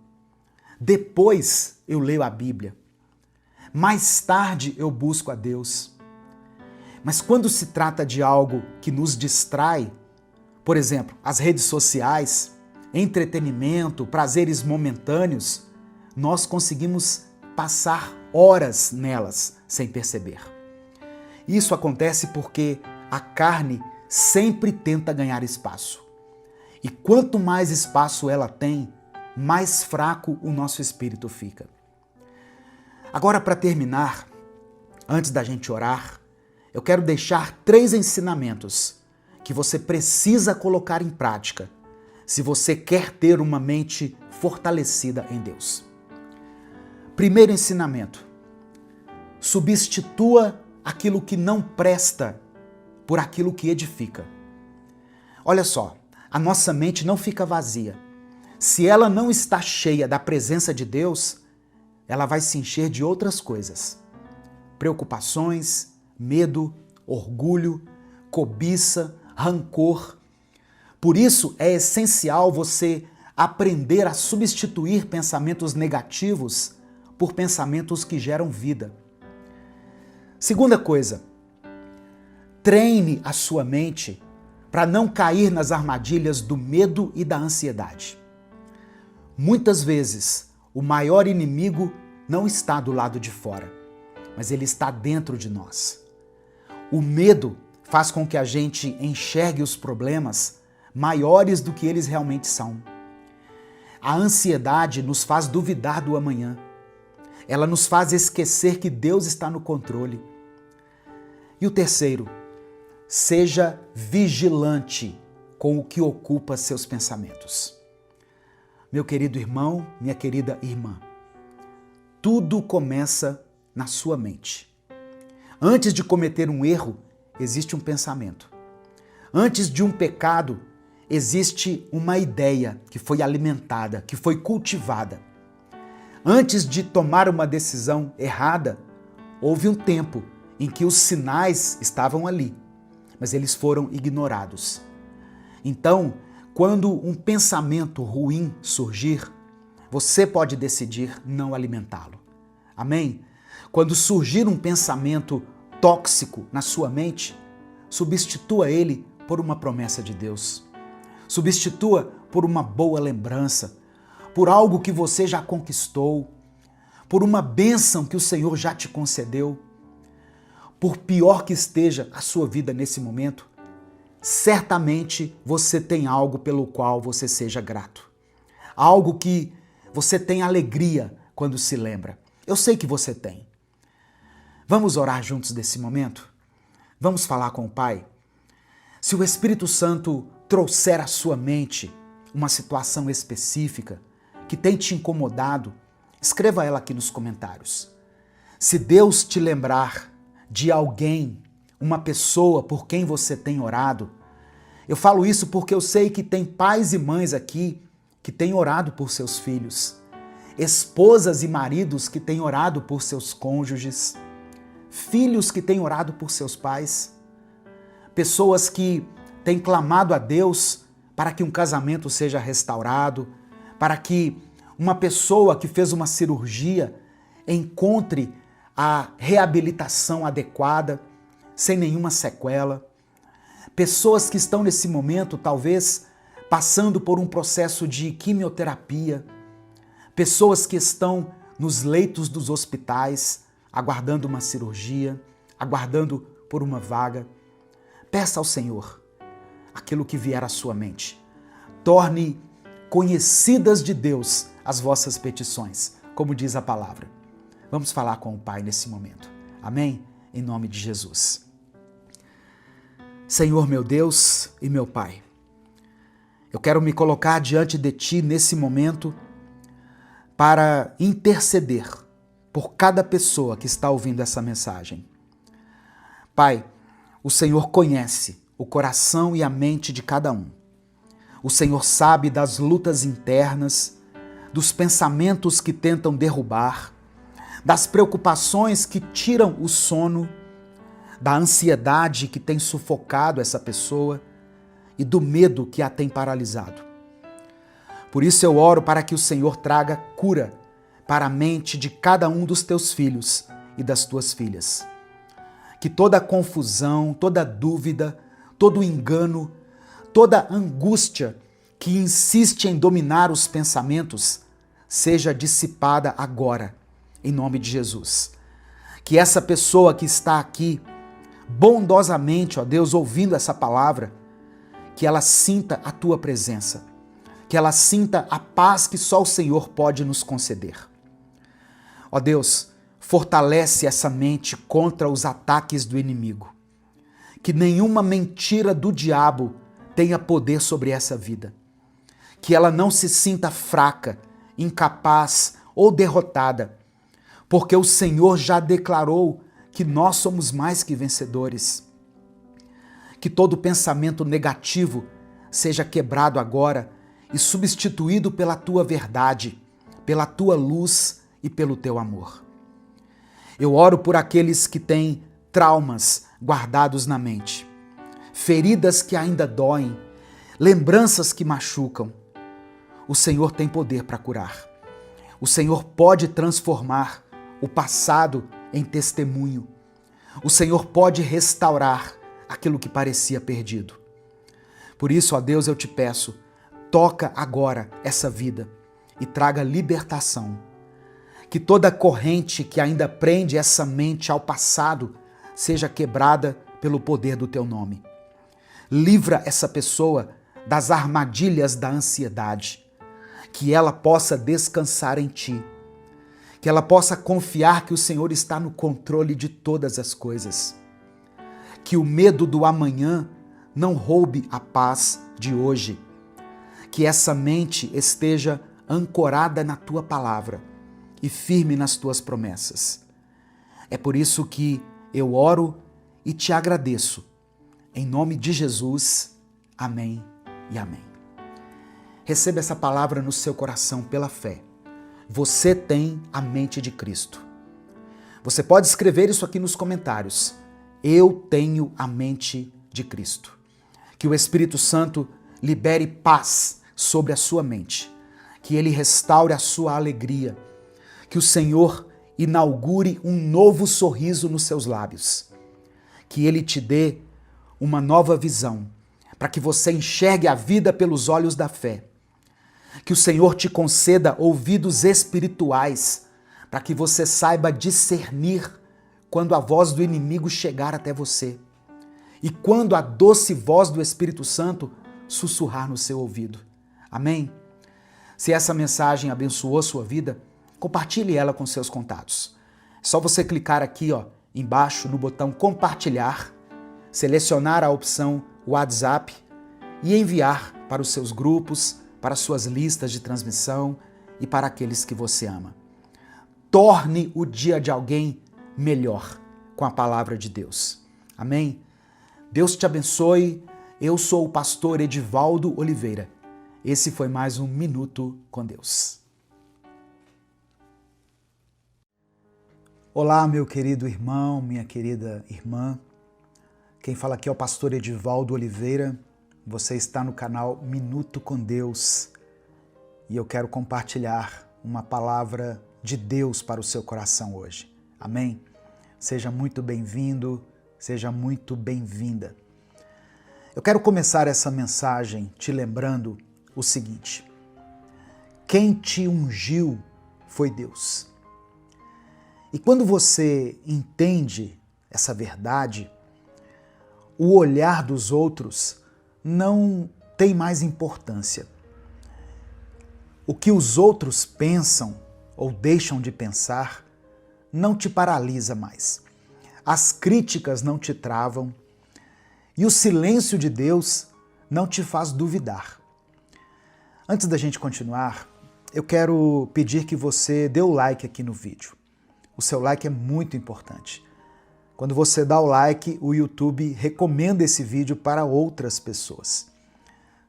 [SPEAKER 1] depois eu leio a Bíblia, mais tarde eu busco a Deus. Mas quando se trata de algo que nos distrai, por exemplo, as redes sociais, entretenimento, prazeres momentâneos, nós conseguimos passar horas nelas sem perceber. Isso acontece porque a carne sempre tenta ganhar espaço. E quanto mais espaço ela tem, mais fraco o nosso espírito fica. Agora, para terminar, antes da gente orar, eu quero deixar 3 ensinamentos que você precisa colocar em prática se você quer ter uma mente fortalecida em Deus. Primeiro ensinamento: substitua aquilo que não presta por aquilo que edifica. Olha só, a nossa mente não fica vazia. Se ela não está cheia da presença de Deus, ela vai se encher de outras coisas. Preocupações, medo, orgulho, cobiça, rancor. Por isso é essencial você aprender a substituir pensamentos negativos por pensamentos que geram vida. Segunda coisa, treine a sua mente para não cair nas armadilhas do medo e da ansiedade. Muitas vezes, o maior inimigo não está do lado de fora, mas ele está dentro de nós. O medo faz com que a gente enxergue os problemas maiores do que eles realmente são. A ansiedade nos faz duvidar do amanhã. Ela nos faz esquecer que Deus está no controle. E o terceiro, seja vigilante com o que ocupa seus pensamentos. Meu querido irmão, minha querida irmã, tudo começa na sua mente. Antes de cometer um erro, existe um pensamento. Antes de um pecado, existe uma ideia que foi alimentada, que foi cultivada. Antes de tomar uma decisão errada, houve um tempo em que os sinais estavam ali, mas eles foram ignorados. Então, quando um pensamento ruim surgir, você pode decidir não alimentá-lo. Amém? Quando surgir um pensamento tóxico na sua mente, substitua ele por uma promessa de Deus. Substitua por uma boa lembrança, por algo que você já conquistou, por uma bênção que o Senhor já te concedeu. Por pior que esteja a sua vida nesse momento, certamente você tem algo pelo qual você seja grato. Algo que você tem alegria quando se lembra. Eu sei que você tem. Vamos orar juntos nesse momento? Vamos falar com o Pai? Se o Espírito Santo trouxer à sua mente uma situação específica que tem te incomodado, escreva ela aqui nos comentários. Se Deus te lembrar de alguém, uma pessoa por quem você tem orado, eu falo isso porque eu sei que tem pais e mães aqui que têm orado por seus filhos, esposas e maridos que têm orado por seus cônjuges, filhos que têm orado por seus pais, pessoas que têm clamado a Deus para que um casamento seja restaurado, para que uma pessoa que fez uma cirurgia encontre a reabilitação adequada, sem nenhuma sequela. Pessoas que estão nesse momento, talvez, passando por um processo de quimioterapia. Pessoas que estão nos leitos dos hospitais, aguardando uma cirurgia, aguardando por uma vaga. Peça ao Senhor aquilo que vier à sua mente. Torne conhecidas de Deus as vossas petições, como diz a palavra. Vamos falar com o Pai nesse momento. Amém? Em nome de Jesus. Senhor meu Deus e meu Pai, eu quero me colocar diante de Ti nesse momento para interceder por cada pessoa que está ouvindo essa mensagem. Pai, o Senhor conhece o coração e a mente de cada um. O Senhor sabe das lutas internas, dos pensamentos que tentam derrubar, das preocupações que tiram o sono, da ansiedade que tem sufocado essa pessoa e do medo que a tem paralisado. Por isso eu oro para que o Senhor traga cura para a mente de cada um dos teus filhos e das tuas filhas. Que toda confusão, toda dúvida, todo engano, toda angústia que insiste em dominar os pensamentos seja dissipada agora, em nome de Jesus. Que essa pessoa que está aqui, bondosamente, ó Deus, ouvindo essa palavra, que ela sinta a tua presença, que ela sinta a paz que só o Senhor pode nos conceder. Ó Deus, fortalece essa mente contra os ataques do inimigo. Que nenhuma mentira do diabo tenha poder sobre essa vida. Que ela não se sinta fraca, incapaz ou derrotada, porque o Senhor já declarou que nós somos mais que vencedores. Que todo pensamento negativo seja quebrado agora e substituído pela tua verdade, pela tua luz e pelo teu amor. Eu oro por aqueles que têm traumas guardados na mente, feridas que ainda doem, lembranças que machucam. O Senhor tem poder para curar. O Senhor pode transformar o passado em testemunho. O Senhor pode restaurar aquilo que parecia perdido. Por isso, ó Deus, eu te peço, toca agora essa vida e traga libertação. Que toda corrente que ainda prende essa mente ao passado seja quebrada pelo poder do teu nome. Livra essa pessoa das armadilhas da ansiedade. Que ela possa descansar em ti. Que ela possa confiar que o Senhor está no controle de todas as coisas. Que o medo do amanhã não roube a paz de hoje. Que essa mente esteja ancorada na tua palavra e firme nas tuas promessas. É por isso que eu oro e te agradeço. Em nome de Jesus, amém e amém. Receba essa palavra no seu coração pela fé. Você tem a mente de Cristo. Você pode escrever isso aqui nos comentários. Eu tenho a mente de Cristo. Que o Espírito Santo libere paz sobre a sua mente. Que ele restaure a sua alegria. Que o Senhor inaugure um novo sorriso nos seus lábios. Que ele te dê uma nova visão, para que você enxergue a vida pelos olhos da fé. Que o Senhor te conceda ouvidos espirituais, para que você saiba discernir quando a voz do inimigo chegar até você e quando a doce voz do Espírito Santo sussurrar no seu ouvido. Amém? Se essa mensagem abençoou a sua vida, compartilhe ela com seus contatos. É só você clicar aqui, embaixo no botão compartilhar, selecionar a opção o WhatsApp e enviar para os seus grupos, para as suas listas de transmissão e para aqueles que você ama. Torne o dia de alguém melhor com a palavra de Deus. Amém? Deus te abençoe. Eu sou o pastor Edivaldo Oliveira. Esse foi mais um Minuto com Deus. Olá, meu querido irmão, minha querida irmã. Quem fala aqui é o pastor Edivaldo Oliveira. Você está no canal Minuto com Deus e eu quero compartilhar uma palavra de Deus para o seu coração hoje. Amém? Seja muito bem-vindo, seja muito bem-vinda. Eu quero começar essa mensagem te lembrando o seguinte: quem te ungiu foi Deus. E quando você entende essa verdade, o olhar dos outros não tem mais importância. O que os outros pensam ou deixam de pensar não te paralisa mais. As críticas não te travam e o silêncio de Deus não te faz duvidar. Antes da gente continuar, eu quero pedir que você dê o like aqui no vídeo. O seu like é muito importante. Quando você dá o like, o YouTube recomenda esse vídeo para outras pessoas.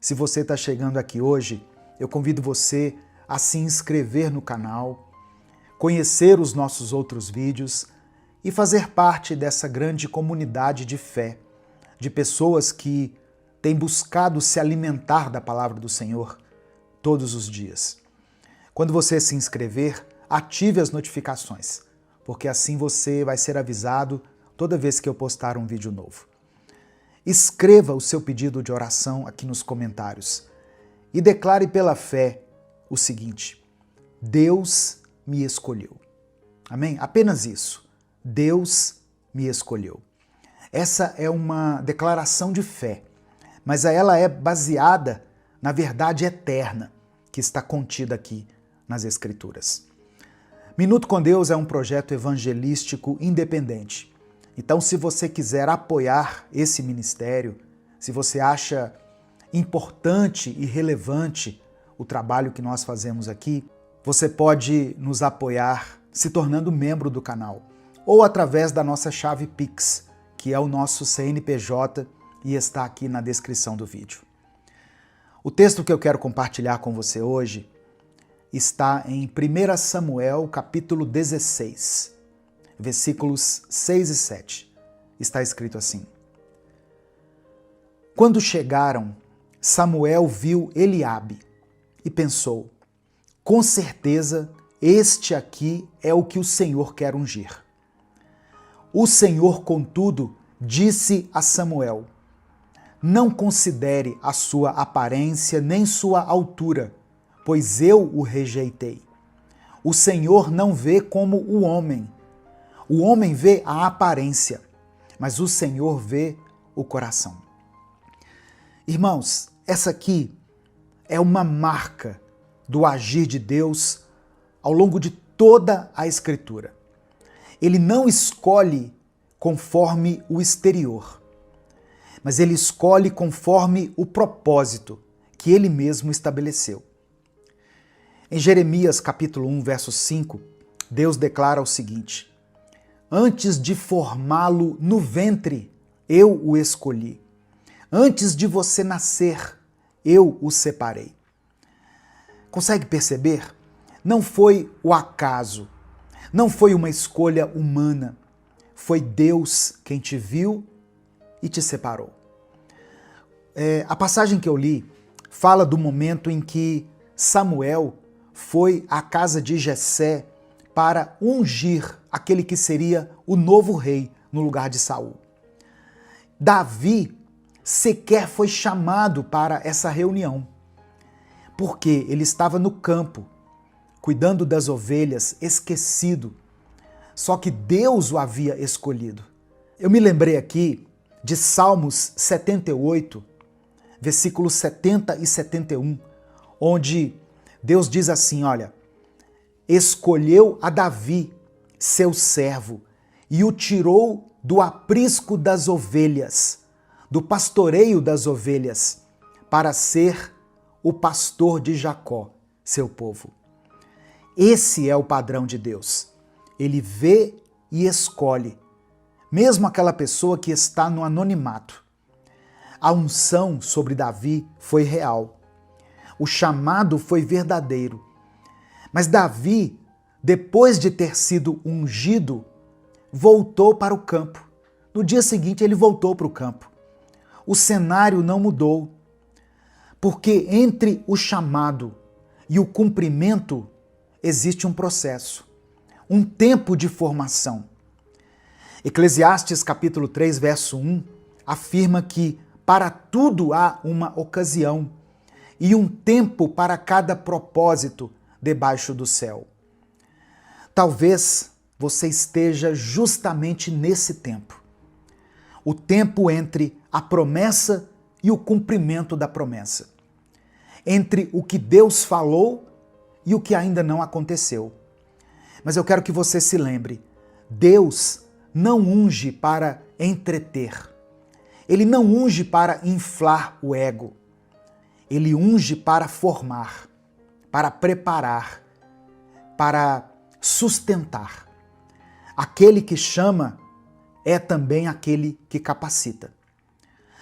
[SPEAKER 1] Se você está chegando aqui hoje, eu convido você a se inscrever no canal, conhecer os nossos outros vídeos e fazer parte dessa grande comunidade de fé, de pessoas que têm buscado se alimentar da palavra do Senhor todos os dias. Quando você se inscrever, ative as notificações, porque assim você vai ser avisado toda vez que eu postar um vídeo novo. Escreva o seu pedido de oração aqui nos comentários e declare pela fé o seguinte: Deus me escolheu. Amém? Apenas isso. Deus me escolheu. Essa é uma declaração de fé, mas ela é baseada na verdade eterna que está contida aqui nas Escrituras. Minuto com Deus é um projeto evangelístico independente. Então, se você quiser apoiar esse ministério, se você acha importante e relevante o trabalho que nós fazemos aqui, você pode nos apoiar se tornando membro do canal ou através da nossa chave Pix, que é o nosso CNPJ e está aqui na descrição do vídeo. O texto que eu quero compartilhar com você hoje está em 1 Samuel, capítulo 16, versículos 6 e 7. Está escrito assim: Quando chegaram, Samuel viu Eliabe e pensou: com certeza este aqui é o que o Senhor quer ungir. O Senhor, contudo, disse a Samuel: não considere a sua aparência nem sua altura, pois eu o rejeitei. O Senhor não vê como o homem. O homem vê a aparência, mas o Senhor vê o coração. Irmãos, essa aqui é uma marca do agir de Deus ao longo de toda a Escritura. Ele não escolhe conforme o exterior, mas ele escolhe conforme o propósito que ele mesmo estabeleceu. Em Jeremias capítulo 1, verso 5, Deus declara o seguinte: antes de formá-lo no ventre, eu o escolhi. Antes de você nascer, eu o separei. Consegue perceber? Não foi o acaso, não foi uma escolha humana, foi Deus quem te viu e te separou. A passagem que eu li fala do momento em que Samuel foi à casa de Jessé para ungir aquele que seria o novo rei no lugar de Saul. Davi sequer foi chamado para essa reunião, porque ele estava no campo, cuidando das ovelhas, esquecido. Só que Deus o havia escolhido. Eu me lembrei aqui de Salmos 78, versículos 70 e 71, onde Deus diz assim, olha, escolheu a Davi, seu servo, e o tirou do aprisco das ovelhas, do pastoreio das ovelhas, para ser o pastor de Jacó, seu povo. Esse é o padrão de Deus. Ele vê e escolhe, mesmo aquela pessoa que está no anonimato. A unção sobre Davi foi real. O chamado foi verdadeiro. Mas Davi, depois de ter sido ungido, voltou para o campo. No dia seguinte, ele voltou para o campo. O cenário não mudou, porque entre o chamado e o cumprimento existe um processo, um tempo de formação. Eclesiastes capítulo 3, verso 1, afirma que para tudo há uma ocasião e um tempo para cada propósito debaixo do céu. Talvez você esteja justamente nesse tempo. O tempo entre a promessa e o cumprimento da promessa. Entre o que Deus falou e o que ainda não aconteceu. Mas eu quero que você se lembre, Deus não unge para entreter. Ele não unge para inflar o ego. Ele unge para formar, para preparar, para sustentar. Aquele que chama é também aquele que capacita.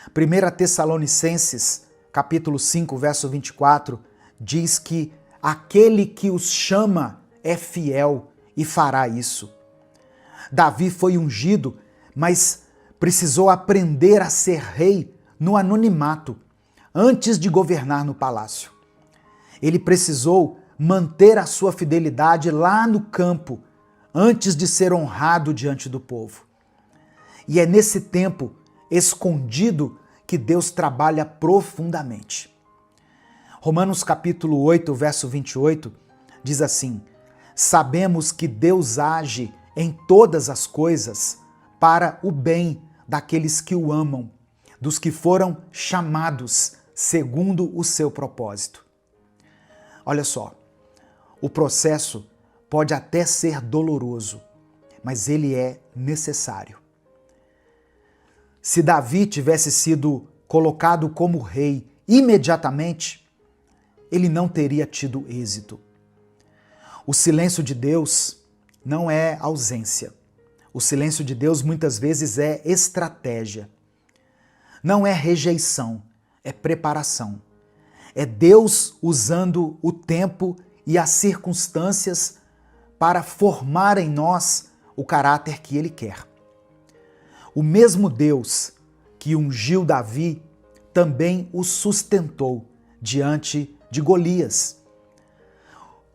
[SPEAKER 1] 1 Tessalonicenses, capítulo 5, verso 24, diz que aquele que os chama é fiel e fará isso. Davi foi ungido, mas precisou aprender a ser rei no anonimato, antes de governar no palácio. Ele precisou manter a sua fidelidade lá no campo, antes de ser honrado diante do povo. E é nesse tempo escondido que Deus trabalha profundamente. Romanos capítulo 8, verso 28, diz assim: sabemos que Deus age em todas as coisas para o bem daqueles que o amam, dos que foram chamados segundo o seu propósito. Olha só, o processo pode até ser doloroso, mas ele é necessário. Se Davi tivesse sido colocado como rei imediatamente, ele não teria tido êxito. O silêncio de Deus não é ausência. O silêncio de Deus muitas vezes é estratégia. Não é rejeição, é preparação. É Deus usando o tempo e as circunstâncias para formar em nós o caráter que Ele quer. O mesmo Deus que ungiu Davi também o sustentou diante de Golias.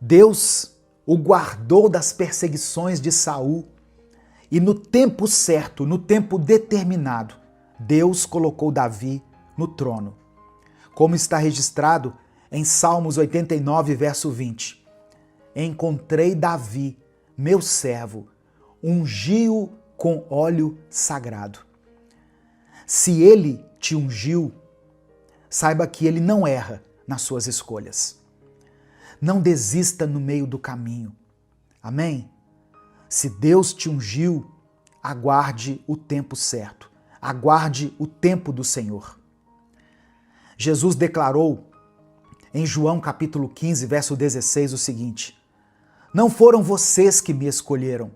[SPEAKER 1] Deus o guardou das perseguições de Saul e no tempo certo, no tempo determinado, Deus colocou Davi no trono. Como está registrado em Salmos 89, verso 20. Encontrei Davi, meu servo, ungi-o com óleo sagrado. Se ele te ungiu, saiba que ele não erra nas suas escolhas. Não desista no meio do caminho. Amém? Se Deus te ungiu, aguarde o tempo certo. Aguarde o tempo do Senhor. Jesus declarou em João capítulo 15, verso 16 o seguinte: não foram vocês que me escolheram,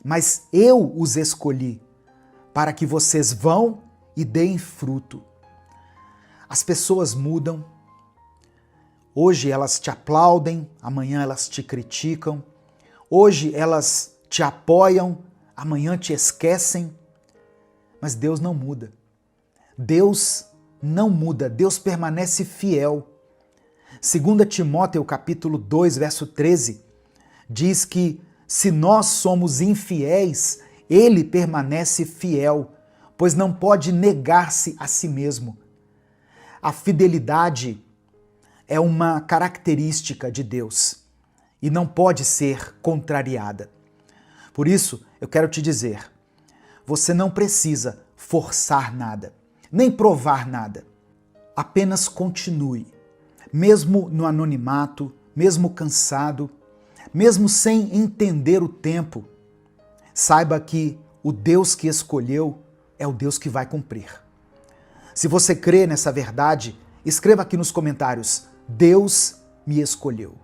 [SPEAKER 1] mas eu os escolhi, para que vocês vão e deem fruto. As pessoas mudam. Hoje elas te aplaudem, amanhã elas te criticam. Hoje elas te apoiam, amanhã te esquecem. Mas Deus não muda. Deus não muda, Deus permanece fiel. 2 Timóteo capítulo 2, verso 13, diz que se nós somos infiéis, Ele permanece fiel, pois não pode negar-se a si mesmo. A fidelidade é uma característica de Deus e não pode ser contrariada. Por isso, eu quero te dizer, você não precisa forçar nada, nem provar nada. Apenas continue, mesmo no anonimato, mesmo cansado, mesmo sem entender o tempo. Saiba que o Deus que escolheu é o Deus que vai cumprir. Se você crê nessa verdade, escreva aqui nos comentários: Deus me escolheu.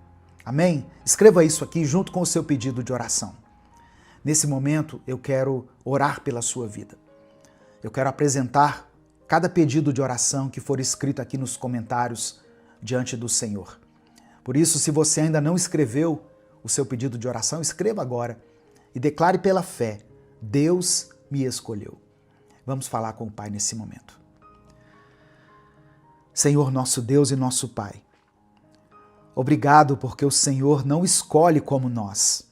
[SPEAKER 1] Amém? Escreva isso aqui junto com o seu pedido de oração. Nesse momento, eu quero orar pela sua vida. Eu quero apresentar cada pedido de oração que for escrito aqui nos comentários diante do Senhor. Por isso, se você ainda não escreveu o seu pedido de oração, escreva agora e declare pela fé: Deus me escolheu. Vamos falar com o Pai nesse momento. Senhor, nosso Deus e nosso Pai, obrigado porque o Senhor não escolhe como nós.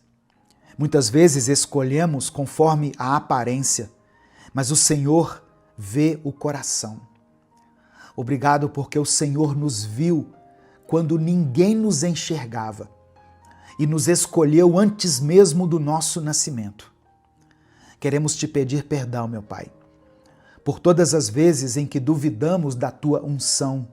[SPEAKER 1] Muitas vezes escolhemos conforme a aparência, mas o Senhor vê o coração. Obrigado porque o Senhor nos viu quando ninguém nos enxergava e nos escolheu antes mesmo do nosso nascimento. Queremos te pedir perdão, meu Pai, por todas as vezes em que duvidamos da tua unção,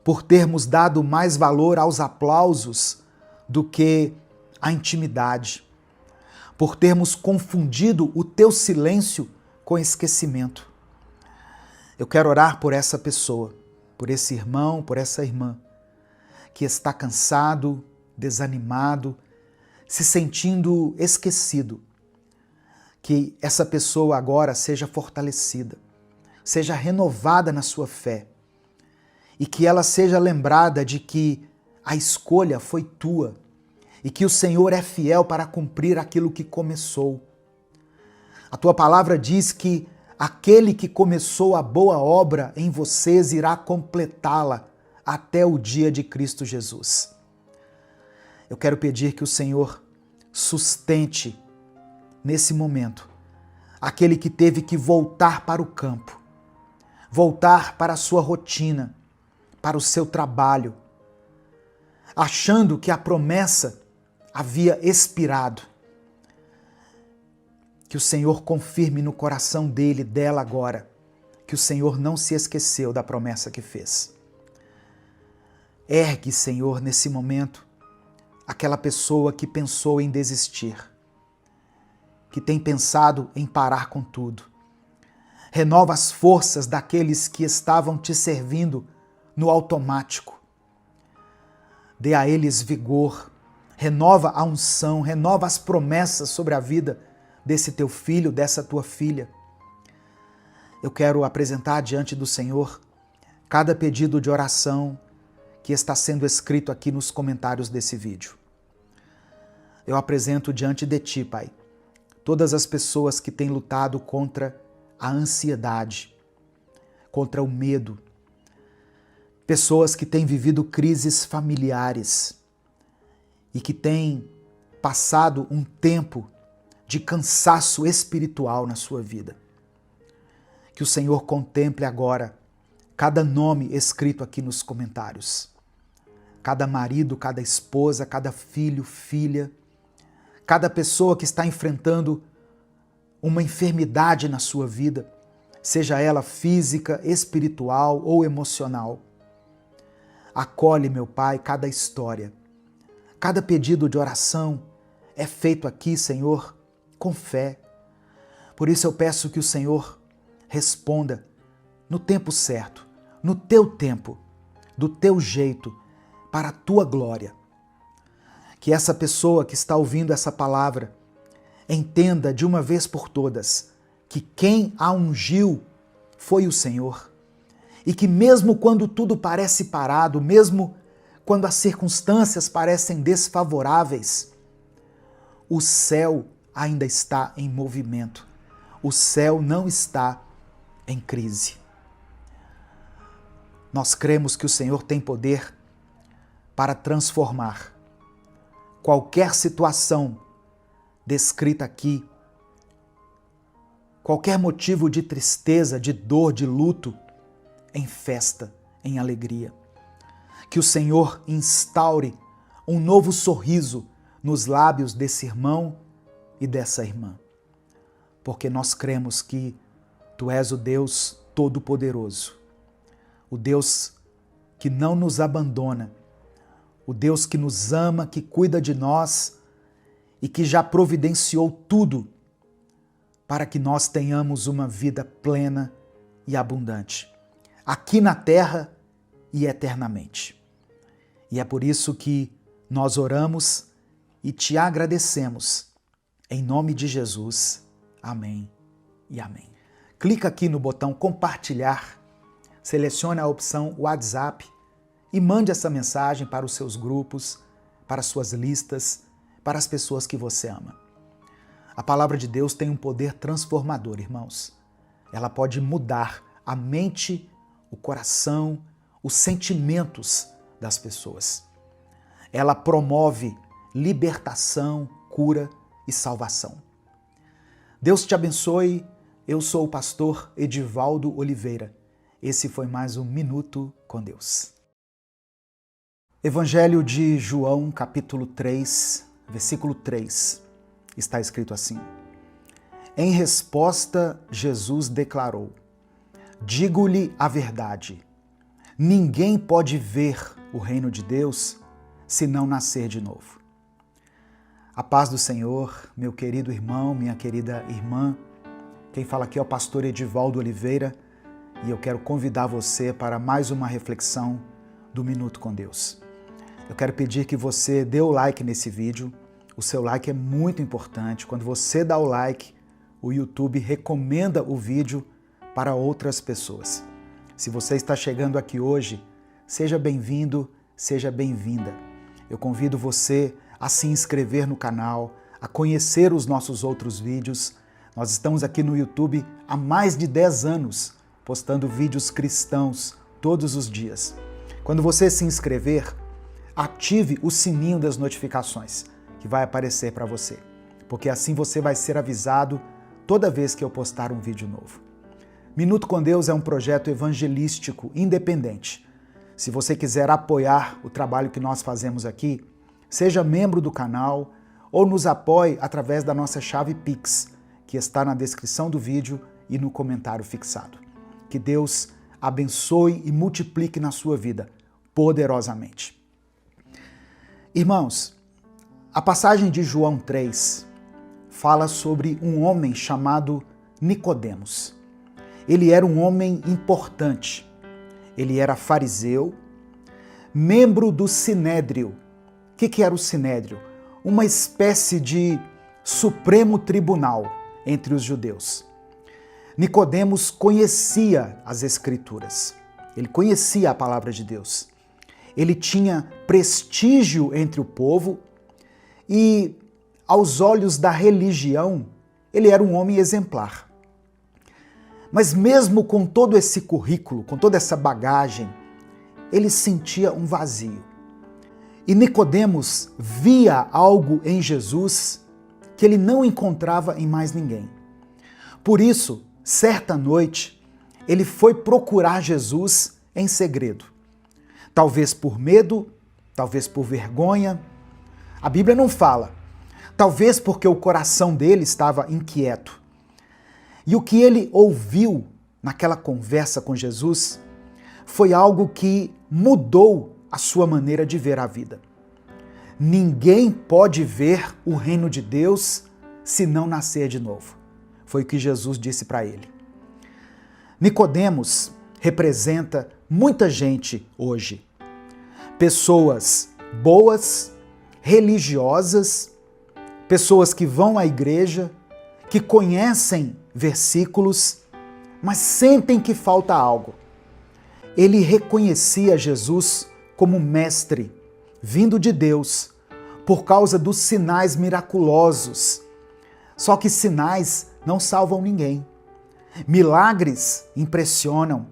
[SPEAKER 1] por termos dado mais valor aos aplausos do que à intimidade, por termos confundido o teu silêncio com esquecimento. Eu quero orar por essa pessoa, por esse irmão, por essa irmã, que está cansado, desanimado, se sentindo esquecido. Que essa pessoa agora seja fortalecida, seja renovada na sua fé e que ela seja lembrada de que a escolha foi tua e que o Senhor é fiel para cumprir aquilo que começou. A tua palavra diz que aquele que começou a boa obra em vocês irá completá-la até o dia de Cristo Jesus. Eu quero pedir que o Senhor sustente nesse momento aquele que teve que voltar para o campo, voltar para a sua rotina, para o seu trabalho, achando que a promessa havia expirado. Que o Senhor confirme no coração dele, dela agora, que o Senhor não se esqueceu da promessa que fez. Ergue, Senhor, nesse momento, aquela pessoa que pensou em desistir, que tem pensado em parar com tudo. Renova as forças daqueles que estavam te servindo no automático. Dê a eles vigor, renova a unção, renova as promessas sobre a vida desse teu filho, dessa tua filha. Eu quero apresentar diante do Senhor cada pedido de oração que está sendo escrito aqui nos comentários desse vídeo. Eu apresento diante de ti, Pai, todas as pessoas que têm lutado contra a ansiedade, contra o medo, pessoas que têm vivido crises familiares e que têm passado um tempo de cansaço espiritual na sua vida. Que o Senhor contemple agora cada nome escrito aqui nos comentários. Cada marido, cada esposa, cada filho, filha, cada pessoa que está enfrentando uma enfermidade na sua vida, seja ela física, espiritual ou emocional. Acolhe, meu Pai, cada história. Cada pedido de oração é feito aqui, Senhor, com fé. Por isso eu peço que o Senhor responda no tempo certo, no teu tempo, do teu jeito, para a tua glória. Que essa pessoa que está ouvindo essa palavra entenda de uma vez por todas que quem a ungiu foi o Senhor. E que mesmo quando tudo parece parado, mesmo quando as circunstâncias parecem desfavoráveis, o céu ainda está em movimento. O céu não está em crise. Nós cremos que o Senhor tem poder para transformar qualquer situação descrita aqui, qualquer motivo de tristeza, de dor, de luto, em festa, em alegria. Que o Senhor instaure um novo sorriso nos lábios desse irmão e dessa irmã. Porque nós cremos que Tu és o Deus Todo-Poderoso, o Deus que não nos abandona, o Deus que nos ama, que cuida de nós e que já providenciou tudo para que nós tenhamos uma vida plena e abundante. aqui na terra e eternamente. E é por isso que nós oramos e te agradecemos. Em nome de Jesus. Amém e amém. Clica aqui no botão compartilhar, selecione a opção WhatsApp e mande essa mensagem para os seus grupos, para as suas listas, para as pessoas que você ama. A palavra de Deus tem um poder transformador, irmãos. Ela pode mudar a mente, o coração, os sentimentos das pessoas. Ela promove libertação, cura e salvação. Deus te abençoe. Eu sou o pastor Edivaldo Oliveira. Esse foi mais um Minuto com Deus. Evangelho de João, capítulo 3, versículo 3, está escrito assim: Em resposta, Jesus declarou: Digo-lhe a verdade, ninguém pode ver o reino de Deus se não nascer de novo. A paz do Senhor, meu querido irmão, minha querida irmã. Quem fala aqui é o pastor Edivaldo Oliveira e eu quero convidar você para mais uma reflexão do Minuto com Deus. Eu quero pedir que você dê o like nesse vídeo. O seu like é muito importante. Quando você dá o like, o YouTube recomenda o vídeo para outras pessoas. Se você está chegando aqui hoje, seja bem-vindo, seja bem-vinda. Eu convido você a se inscrever no canal, a conhecer os nossos outros vídeos. Nós estamos aqui no YouTube há mais de 10 anos, postando vídeos cristãos todos os dias. Quando você se inscrever, ative o sininho das notificações que vai aparecer para você, porque assim você vai ser avisado toda vez que eu postar um vídeo novo. Minuto com Deus é um projeto evangelístico independente. Se você quiser apoiar o trabalho que nós fazemos aqui, seja membro do canal ou nos apoie através da nossa chave Pix, que está na descrição do vídeo e no comentário fixado. Que Deus abençoe e multiplique na sua vida poderosamente. Irmãos, a passagem de João 3 fala sobre um homem chamado Nicodemos. Ele era um homem importante. Ele era fariseu, membro do Sinédrio. O que era o Sinédrio? Uma espécie de Supremo Tribunal entre os judeus. Nicodemos conhecia as Escrituras. Ele conhecia a palavra de Deus. Ele tinha prestígio entre o povo e, aos olhos da religião, ele era um homem exemplar. Mas mesmo com todo esse currículo, com toda essa bagagem, ele sentia um vazio. E Nicodemos via algo em Jesus que ele não encontrava em mais ninguém. Por isso, certa noite, ele foi procurar Jesus em segredo. Talvez por medo, talvez por vergonha. A Bíblia não fala. Talvez porque o coração dele estava inquieto. E o que ele ouviu naquela conversa com Jesus foi algo que mudou a sua maneira de ver a vida. Ninguém pode ver o reino de Deus se não nascer de novo. Foi o que Jesus disse para ele. Nicodemos representa muita gente hoje. Pessoas boas, religiosas, pessoas que vão à igreja, que conhecem versículos, mas sentem que falta algo. Ele reconhecia Jesus como mestre, vindo de Deus, por causa dos sinais miraculosos. Só que sinais não salvam ninguém. Milagres impressionam,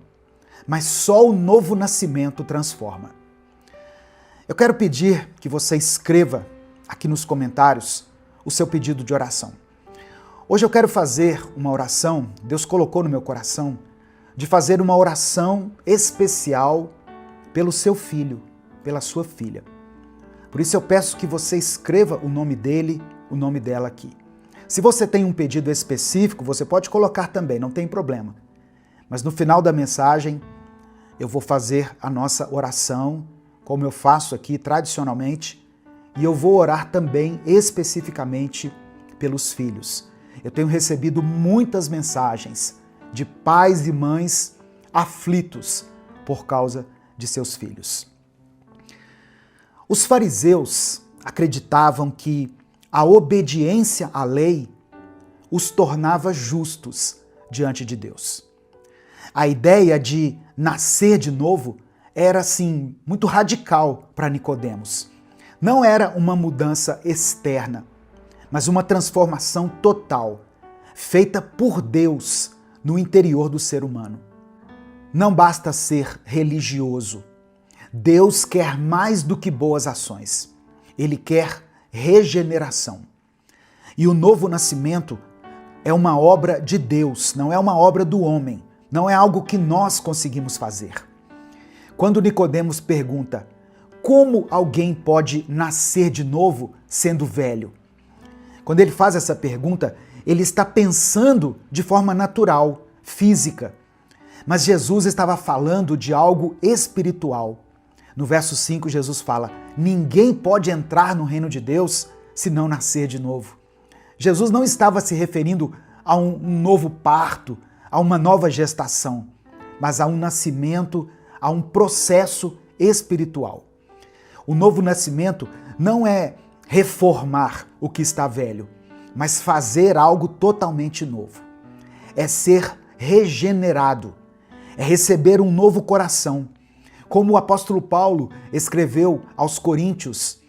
[SPEAKER 1] mas só o novo nascimento transforma. Eu quero pedir que você escreva aqui nos comentários o seu pedido de oração. Hoje eu quero fazer uma oração, Deus colocou no meu coração, de fazer uma oração especial pelo seu filho, pela sua filha. Por isso eu peço que você escreva o nome dele, o nome dela aqui. Se você tem um pedido específico, você pode colocar também, não tem problema. Mas no final da mensagem, eu vou fazer a nossa oração, como eu faço aqui tradicionalmente, e eu vou orar também especificamente pelos filhos. Eu tenho recebido muitas mensagens de pais e mães aflitos por causa de seus filhos. Os fariseus acreditavam que a obediência à lei os tornava justos diante de Deus. A ideia de nascer de novo era, assim, muito radical para Nicodemos. Não era uma mudança externa, mas uma transformação total, feita por Deus no interior do ser humano. Não basta ser religioso. Deus quer mais do que boas ações. Ele quer regeneração. E o novo nascimento é uma obra de Deus, não é uma obra do homem, não é algo que nós conseguimos fazer. Quando Nicodemos pergunta: como alguém pode nascer de novo sendo velho? Quando ele faz essa pergunta, ele está pensando de forma natural, física. Mas Jesus estava falando de algo espiritual. No verso 5, Jesus fala: ninguém pode entrar no reino de Deus se não nascer de novo. Jesus não estava se referindo a um novo parto, a uma nova gestação, mas a um nascimento, a um processo espiritual. O novo nascimento não é reformar o que está velho, mas fazer algo totalmente novo. É ser regenerado, é receber um novo coração. Como o apóstolo Paulo escreveu aos Coríntios,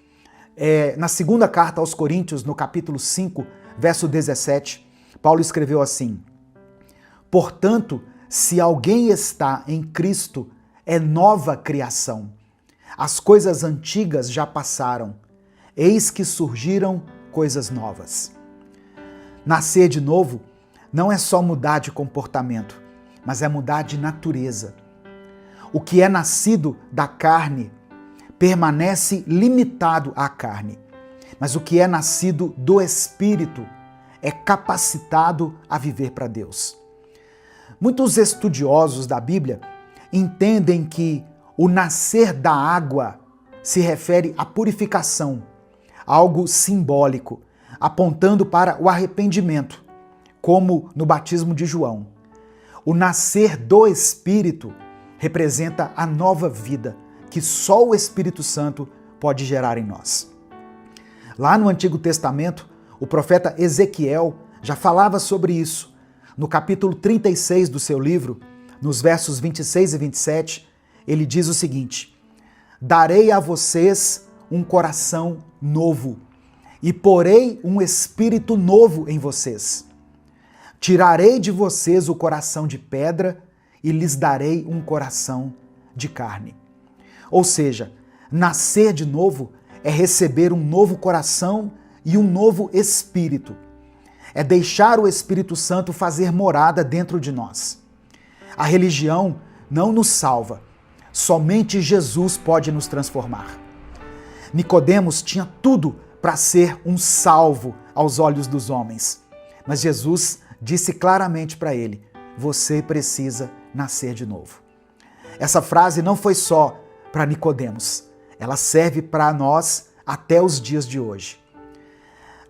[SPEAKER 1] na segunda carta aos Coríntios, no capítulo 5, verso 17, Paulo escreveu assim: portanto, se alguém está em Cristo, é nova criação. As coisas antigas já passaram, eis que surgiram coisas novas. Nascer de novo não é só mudar de comportamento, mas é mudar de natureza. O que é nascido da carne permanece limitado à carne, mas o que é nascido do Espírito é capacitado a viver para Deus. Muitos estudiosos da Bíblia entendem que o nascer da água se refere à purificação, algo simbólico, apontando para o arrependimento, como no batismo de João. O nascer do Espírito representa a nova vida que só o Espírito Santo pode gerar em nós. Lá no Antigo Testamento, o profeta Ezequiel já falava sobre isso. No capítulo 36 do seu livro, nos versos 26 e 27, ele diz o seguinte: darei a vocês um coração novo e porei um espírito novo em vocês. Tirarei de vocês o coração de pedra e lhes darei um coração de carne. Ou seja, nascer de novo é receber um novo coração e um novo espírito. É deixar o Espírito Santo fazer morada dentro de nós. A religião não nos salva. Somente Jesus pode nos transformar. Nicodemos tinha tudo para ser um salvo aos olhos dos homens. Mas Jesus disse claramente para ele: você precisa nascer de novo. Essa frase não foi só para Nicodemos. Ela serve para nós até os dias de hoje.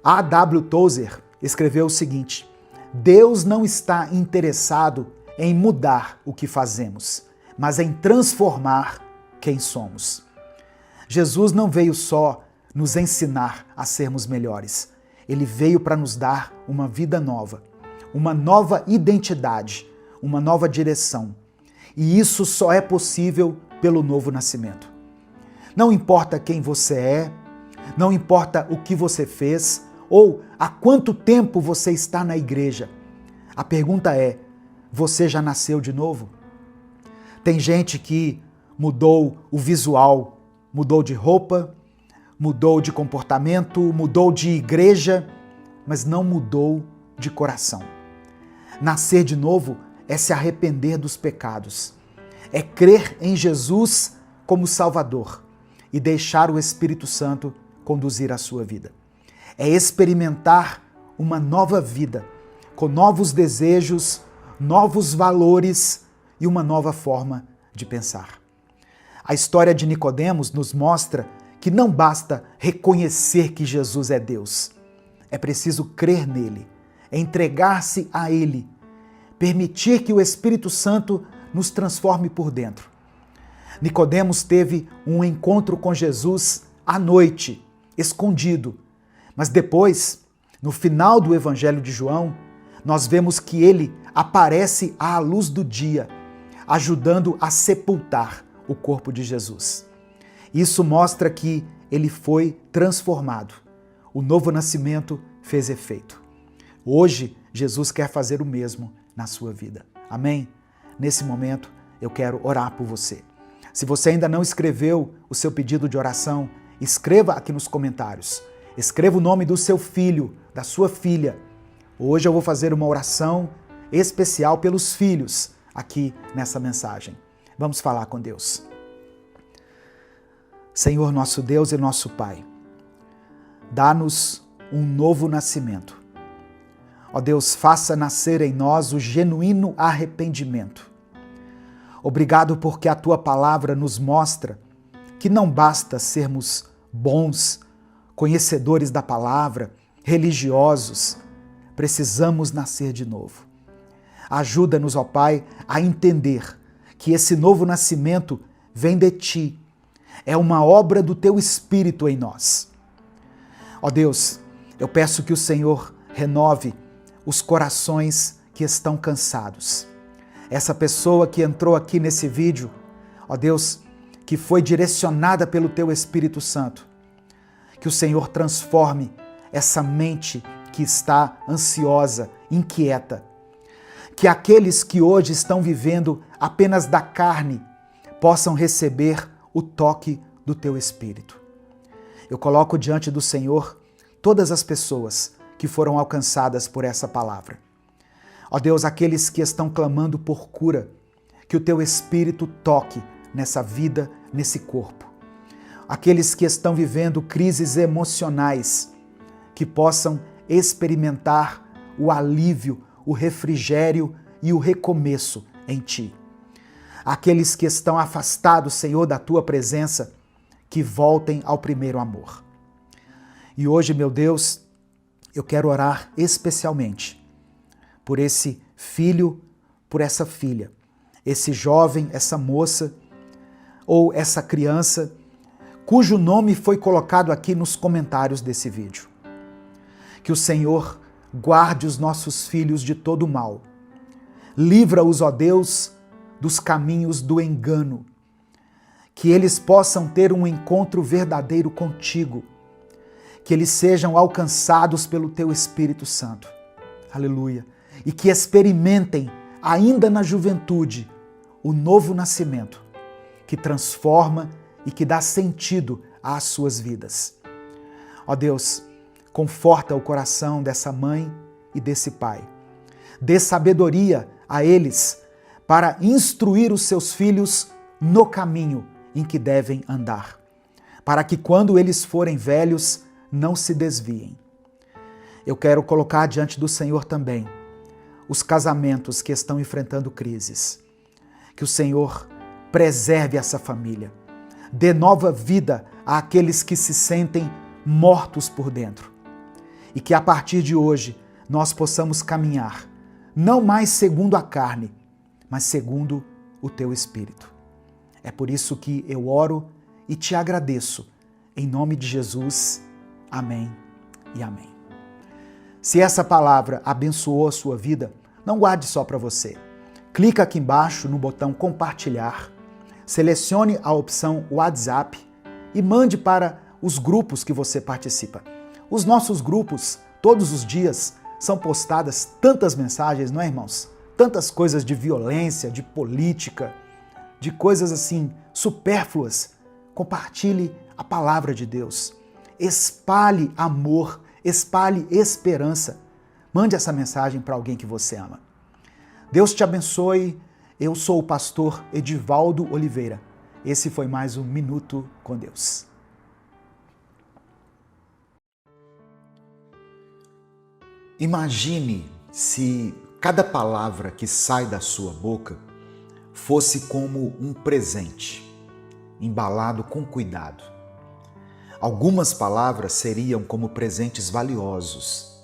[SPEAKER 1] A.W. Tozer escreveu o seguinte: Deus não está interessado em mudar o que fazemos, mas em transformar quem somos. Jesus não veio só nos ensinar a sermos melhores. Ele veio para nos dar uma vida nova, uma nova identidade, uma nova direção. E isso só é possível pelo novo nascimento. Não importa quem você é, não importa o que você fez ou há quanto tempo você está na igreja. A pergunta é: você já nasceu de novo? Tem gente que mudou o visual, mudou de roupa, mudou de comportamento, mudou de igreja, mas não mudou de coração. Nascer de novo é se arrepender dos pecados, é crer em Jesus como Salvador e deixar o Espírito Santo conduzir a sua vida. É experimentar uma nova vida, com novos desejos, novos valores e uma nova forma de pensar. A história de Nicodemos nos mostra que não basta reconhecer que Jesus é Deus. É preciso crer nele, entregar-se a ele, permitir que o Espírito Santo nos transforme por dentro. Nicodemos teve um encontro com Jesus à noite, escondido, mas depois, no final do Evangelho de João, nós vemos que ele aparece à luz do dia, ajudando a sepultar o corpo de Jesus. Isso mostra que ele foi transformado. O novo nascimento fez efeito. Hoje, Jesus quer fazer o mesmo na sua vida. Amém? Nesse momento, eu quero orar por você. Se você ainda não escreveu o seu pedido de oração, escreva aqui nos comentários. Escreva o nome do seu filho, da sua filha. Hoje eu vou fazer uma oração especial pelos filhos aqui nessa mensagem. Vamos falar com Deus. Senhor, nosso Deus e nosso Pai, dá-nos um novo nascimento. Ó Deus, faça nascer em nós o genuíno arrependimento. Obrigado porque a Tua palavra nos mostra que não basta sermos bons, conhecedores da palavra, religiosos, precisamos nascer de novo. Ajuda-nos, ó Pai, a entender que esse novo nascimento vem de Ti, é uma obra do Teu Espírito em nós. Ó Deus, eu peço que o Senhor renove os corações que estão cansados. Essa pessoa que entrou aqui nesse vídeo, ó Deus, que foi direcionada pelo Teu Espírito Santo, que o Senhor transforme essa mente que está ansiosa, inquieta. Que aqueles que hoje estão vivendo apenas da carne possam receber o toque do Teu Espírito. Eu coloco diante do Senhor todas as pessoas que foram alcançadas por essa palavra. Ó Deus, aqueles que estão clamando por cura, que o Teu Espírito toque nessa vida, nesse corpo. Aqueles que estão vivendo crises emocionais, que possam experimentar o alívio, o refrigério e o recomeço em Ti. Aqueles que estão afastados, Senhor, da Tua presença, que voltem ao primeiro amor. E hoje, meu Deus, eu quero orar especialmente por esse filho, por essa filha, esse jovem, essa moça ou essa criança cujo nome foi colocado aqui nos comentários desse vídeo. Que o Senhor guarde os nossos filhos de todo mal. Livra-os, ó Deus, dos caminhos do engano. Que eles possam ter um encontro verdadeiro contigo. Que eles sejam alcançados pelo Teu Espírito Santo. Aleluia. E que experimentem, ainda na juventude, o novo nascimento, que transforma e que dá sentido às suas vidas. Ó Deus, conforta o coração dessa mãe e desse pai. Dê sabedoria a eles para instruir os seus filhos no caminho em que devem andar, para que quando eles forem velhos não se desviem. Eu quero colocar diante do Senhor também os casamentos que estão enfrentando crises. Que o Senhor preserve essa família, dê nova vida àqueles que se sentem mortos por dentro. E que a partir de hoje nós possamos caminhar, não mais segundo a carne, mas segundo o Teu Espírito. É por isso que eu oro e te agradeço. Em nome de Jesus, amém e amém. Se essa palavra abençoou a sua vida, não guarde só para você. Clica aqui embaixo no botão compartilhar, selecione a opção WhatsApp e mande para os grupos que você participa. Os nossos grupos, todos os dias, são postadas tantas mensagens, não é, irmãos? Tantas coisas de violência, de política, de coisas assim supérfluas. Compartilhe a palavra de Deus. Espalhe amor, espalhe esperança. Mande essa mensagem para alguém que você ama. Deus te abençoe. Eu sou o pastor Edivaldo Oliveira. Esse foi mais um Minuto com Deus. Imagine se cada palavra que sai da sua boca fosse como um presente, embalado com cuidado. Algumas palavras seriam como presentes valiosos,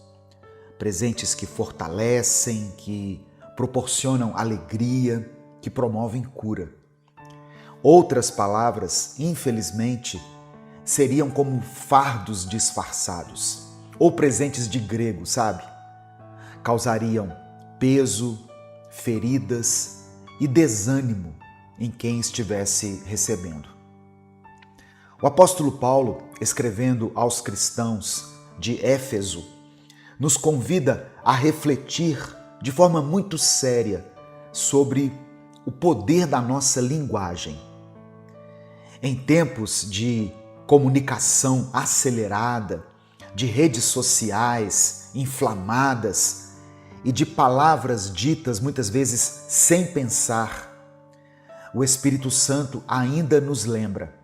[SPEAKER 1] presentes que fortalecem, que proporcionam alegria, que promovem cura. Outras palavras, infelizmente, seriam como fardos disfarçados ou presentes de grego, sabe? Causariam peso, feridas e desânimo em quem estivesse recebendo. O apóstolo Paulo, escrevendo aos cristãos de Éfeso, nos convida a refletir de forma muito séria sobre o poder da nossa linguagem. Em tempos de comunicação acelerada, de redes sociais inflamadas e de palavras ditas muitas vezes sem pensar, o Espírito Santo ainda nos lembra: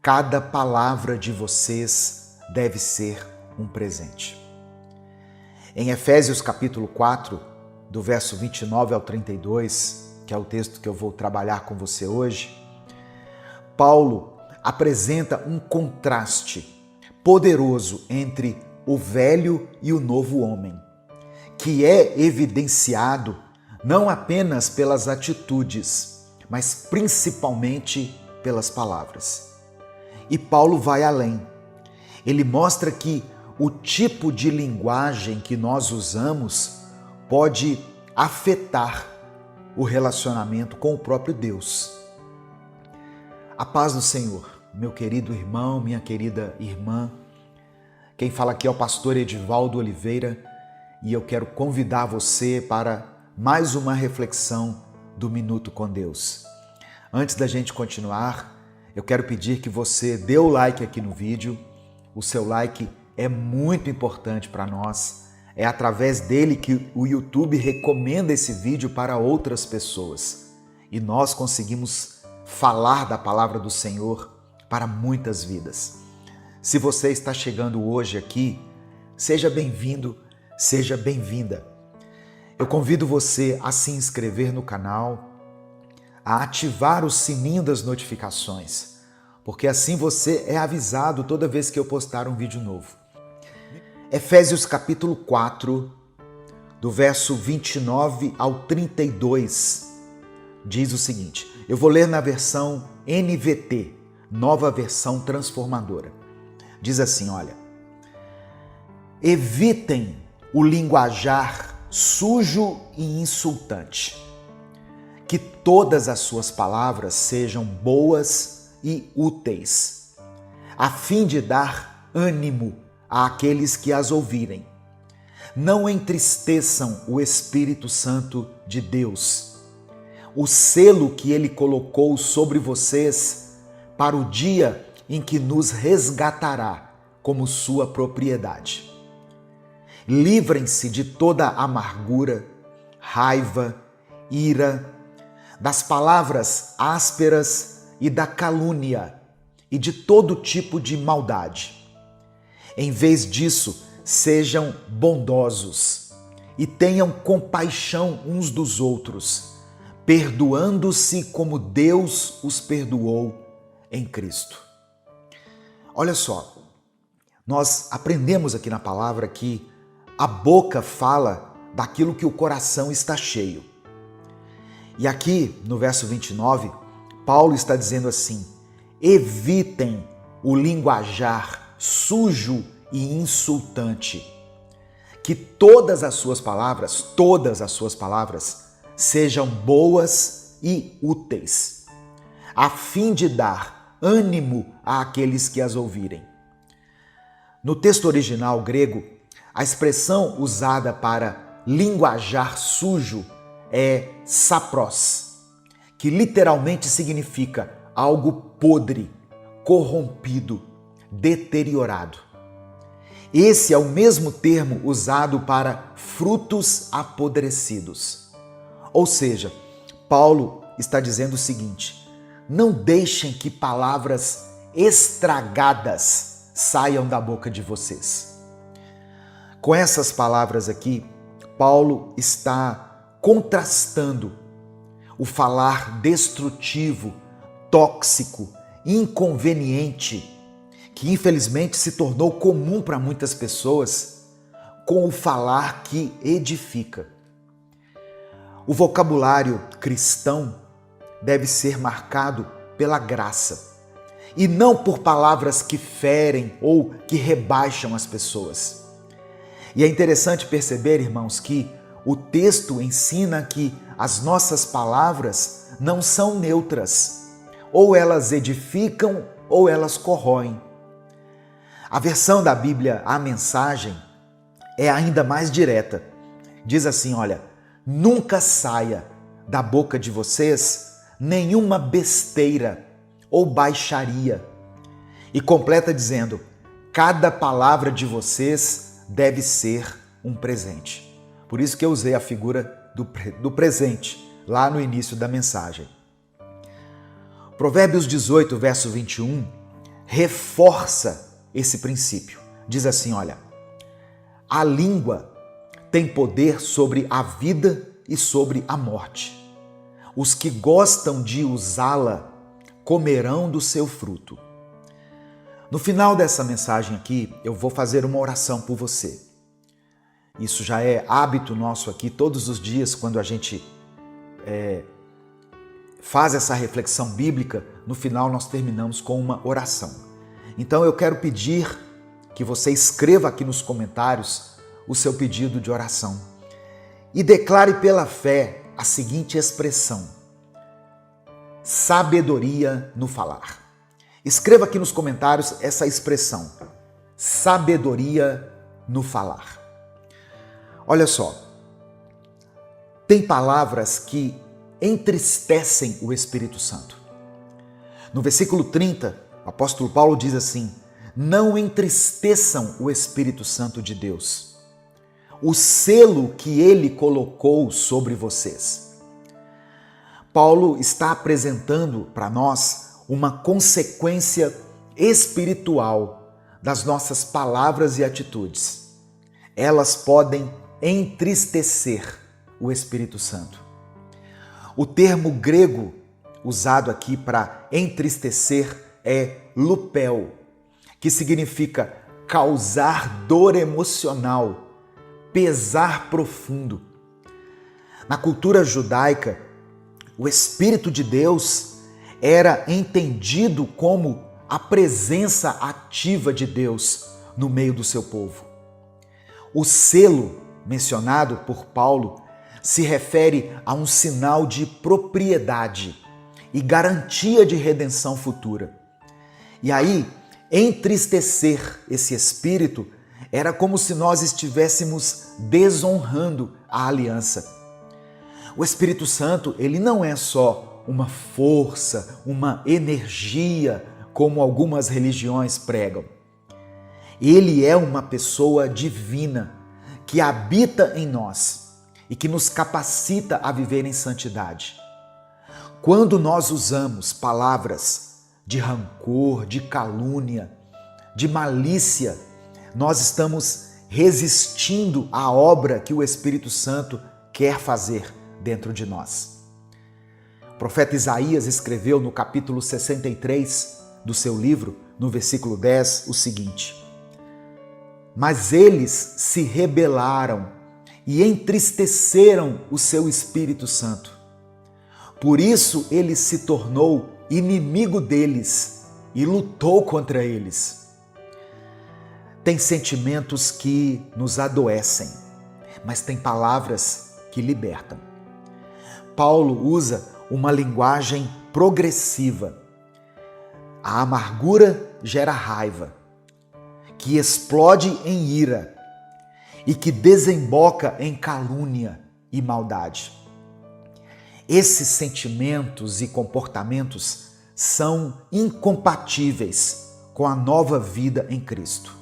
[SPEAKER 1] cada palavra de vocês deve ser um presente. Em Efésios capítulo 4, do verso 29 ao 32, que é o texto que eu vou trabalhar com você hoje, Paulo apresenta um contraste poderoso entre o velho e o novo homem, que é evidenciado não apenas pelas atitudes, mas principalmente pelas palavras. E Paulo vai além. Ele mostra que o tipo de linguagem que nós usamos pode afetar o relacionamento com o próprio Deus. A paz do Senhor, meu querido irmão, minha querida irmã. Quem fala aqui é o pastor Edivaldo Oliveira e eu quero convidar você para mais uma reflexão do Minuto com Deus. Antes da gente continuar, eu quero pedir que você dê o like aqui no vídeo. O seu like é muito importante para nós. É através dele que o YouTube recomenda esse vídeo para outras pessoas. E nós conseguimos falar da palavra do Senhor para muitas vidas. Se você está chegando hoje aqui, seja bem-vindo, seja bem-vinda. Eu convido você a se inscrever no canal, a ativar o sininho das notificações, porque assim você é avisado toda vez que eu postar um vídeo novo. Efésios capítulo 4, do verso 29 ao 32, diz o seguinte, eu vou ler na versão NVT, Nova Versão Transformadora. Diz assim, olha, evitem o linguajar sujo e insultante, que todas as suas palavras sejam boas e úteis, a fim de dar ânimo àqueles que as ouvirem. Não entristeçam o Espírito Santo de Deus, o selo que ele colocou sobre vocês para o dia em que nos resgatará como sua propriedade. Livrem-se de toda amargura, raiva, ira, das palavras ásperas e da calúnia e de todo tipo de maldade. Em vez disso, sejam bondosos e tenham compaixão uns dos outros, perdoando-se como Deus os perdoou em Cristo. Olha só, nós aprendemos aqui na palavra que a boca fala daquilo que o coração está cheio. E aqui no verso 29, Paulo está dizendo assim, evitem o linguajar sujo e insultante, que todas as suas palavras sejam boas e úteis, a fim de dar ânimo àqueles que as ouvirem. No texto original grego, a expressão usada para linguajar sujo é sapros, que literalmente significa algo podre, corrompido, deteriorado. Esse é o mesmo termo usado para frutos apodrecidos. Ou seja, Paulo está dizendo o seguinte, não deixem que palavras estragadas saiam da boca de vocês. Com essas palavras aqui, Paulo está contrastando o falar destrutivo, tóxico, inconveniente, que infelizmente se tornou comum para muitas pessoas, com o falar que edifica. O vocabulário cristão deve ser marcado pela graça e não por palavras que ferem ou que rebaixam as pessoas. E é interessante perceber, irmãos, que o texto ensina que as nossas palavras não são neutras, ou elas edificam ou elas corroem. A versão da Bíblia, a Mensagem, é ainda mais direta. Diz assim, olha, nunca saia da boca de vocês nenhuma besteira ou baixaria. E completa dizendo, cada palavra de vocês deve ser um presente. Por isso que eu usei a figura do presente lá no início da mensagem. Provérbios 18, verso 21, reforça esse princípio. Diz assim, olha, a língua tem poder sobre a vida e sobre a morte. Os que gostam de usá-la comerão do seu fruto. No final dessa mensagem aqui, eu vou fazer uma oração por você. Isso já é hábito nosso aqui, todos os dias, quando a gente faz essa reflexão bíblica, no final nós terminamos com uma oração. Então eu quero pedir que você escreva aqui nos comentários o seu pedido de oração e declare pela fé a seguinte expressão: sabedoria no falar. Escreva aqui nos comentários essa expressão, sabedoria no falar. Olha só, tem palavras que entristecem o Espírito Santo. No versículo 30, o apóstolo Paulo diz assim, não entristeçam o Espírito Santo de Deus, o selo que ele colocou sobre vocês. Paulo está apresentando para nós uma consequência espiritual das nossas palavras e atitudes. Elas podem entristecer o Espírito Santo. O termo grego usado aqui para entristecer é lupel, que significa causar dor emocional, pesar profundo. Na cultura judaica, o Espírito de Deus era entendido como a presença ativa de Deus no meio do seu povo. O selo mencionado por Paulo se refere a um sinal de propriedade e garantia de redenção futura. E aí, entristecer esse espírito era como se nós estivéssemos desonrando a aliança. O Espírito Santo, ele não é só uma força, uma energia, como algumas religiões pregam. Ele é uma pessoa divina que habita em nós e que nos capacita a viver em santidade. Quando nós usamos palavras de rancor, de calúnia, de malícia, nós estamos resistindo à obra que o Espírito Santo quer fazer dentro de nós. O profeta Isaías escreveu no capítulo 63 do seu livro, no versículo 10, o seguinte: mas eles se rebelaram e entristeceram o seu Espírito Santo. Por isso ele se tornou inimigo deles e lutou contra eles. Tem sentimentos que nos adoecem, mas tem palavras que libertam. Paulo usa uma linguagem progressiva. A amargura gera raiva, que explode em ira e que desemboca em calúnia e maldade. Esses sentimentos e comportamentos são incompatíveis com a nova vida em Cristo.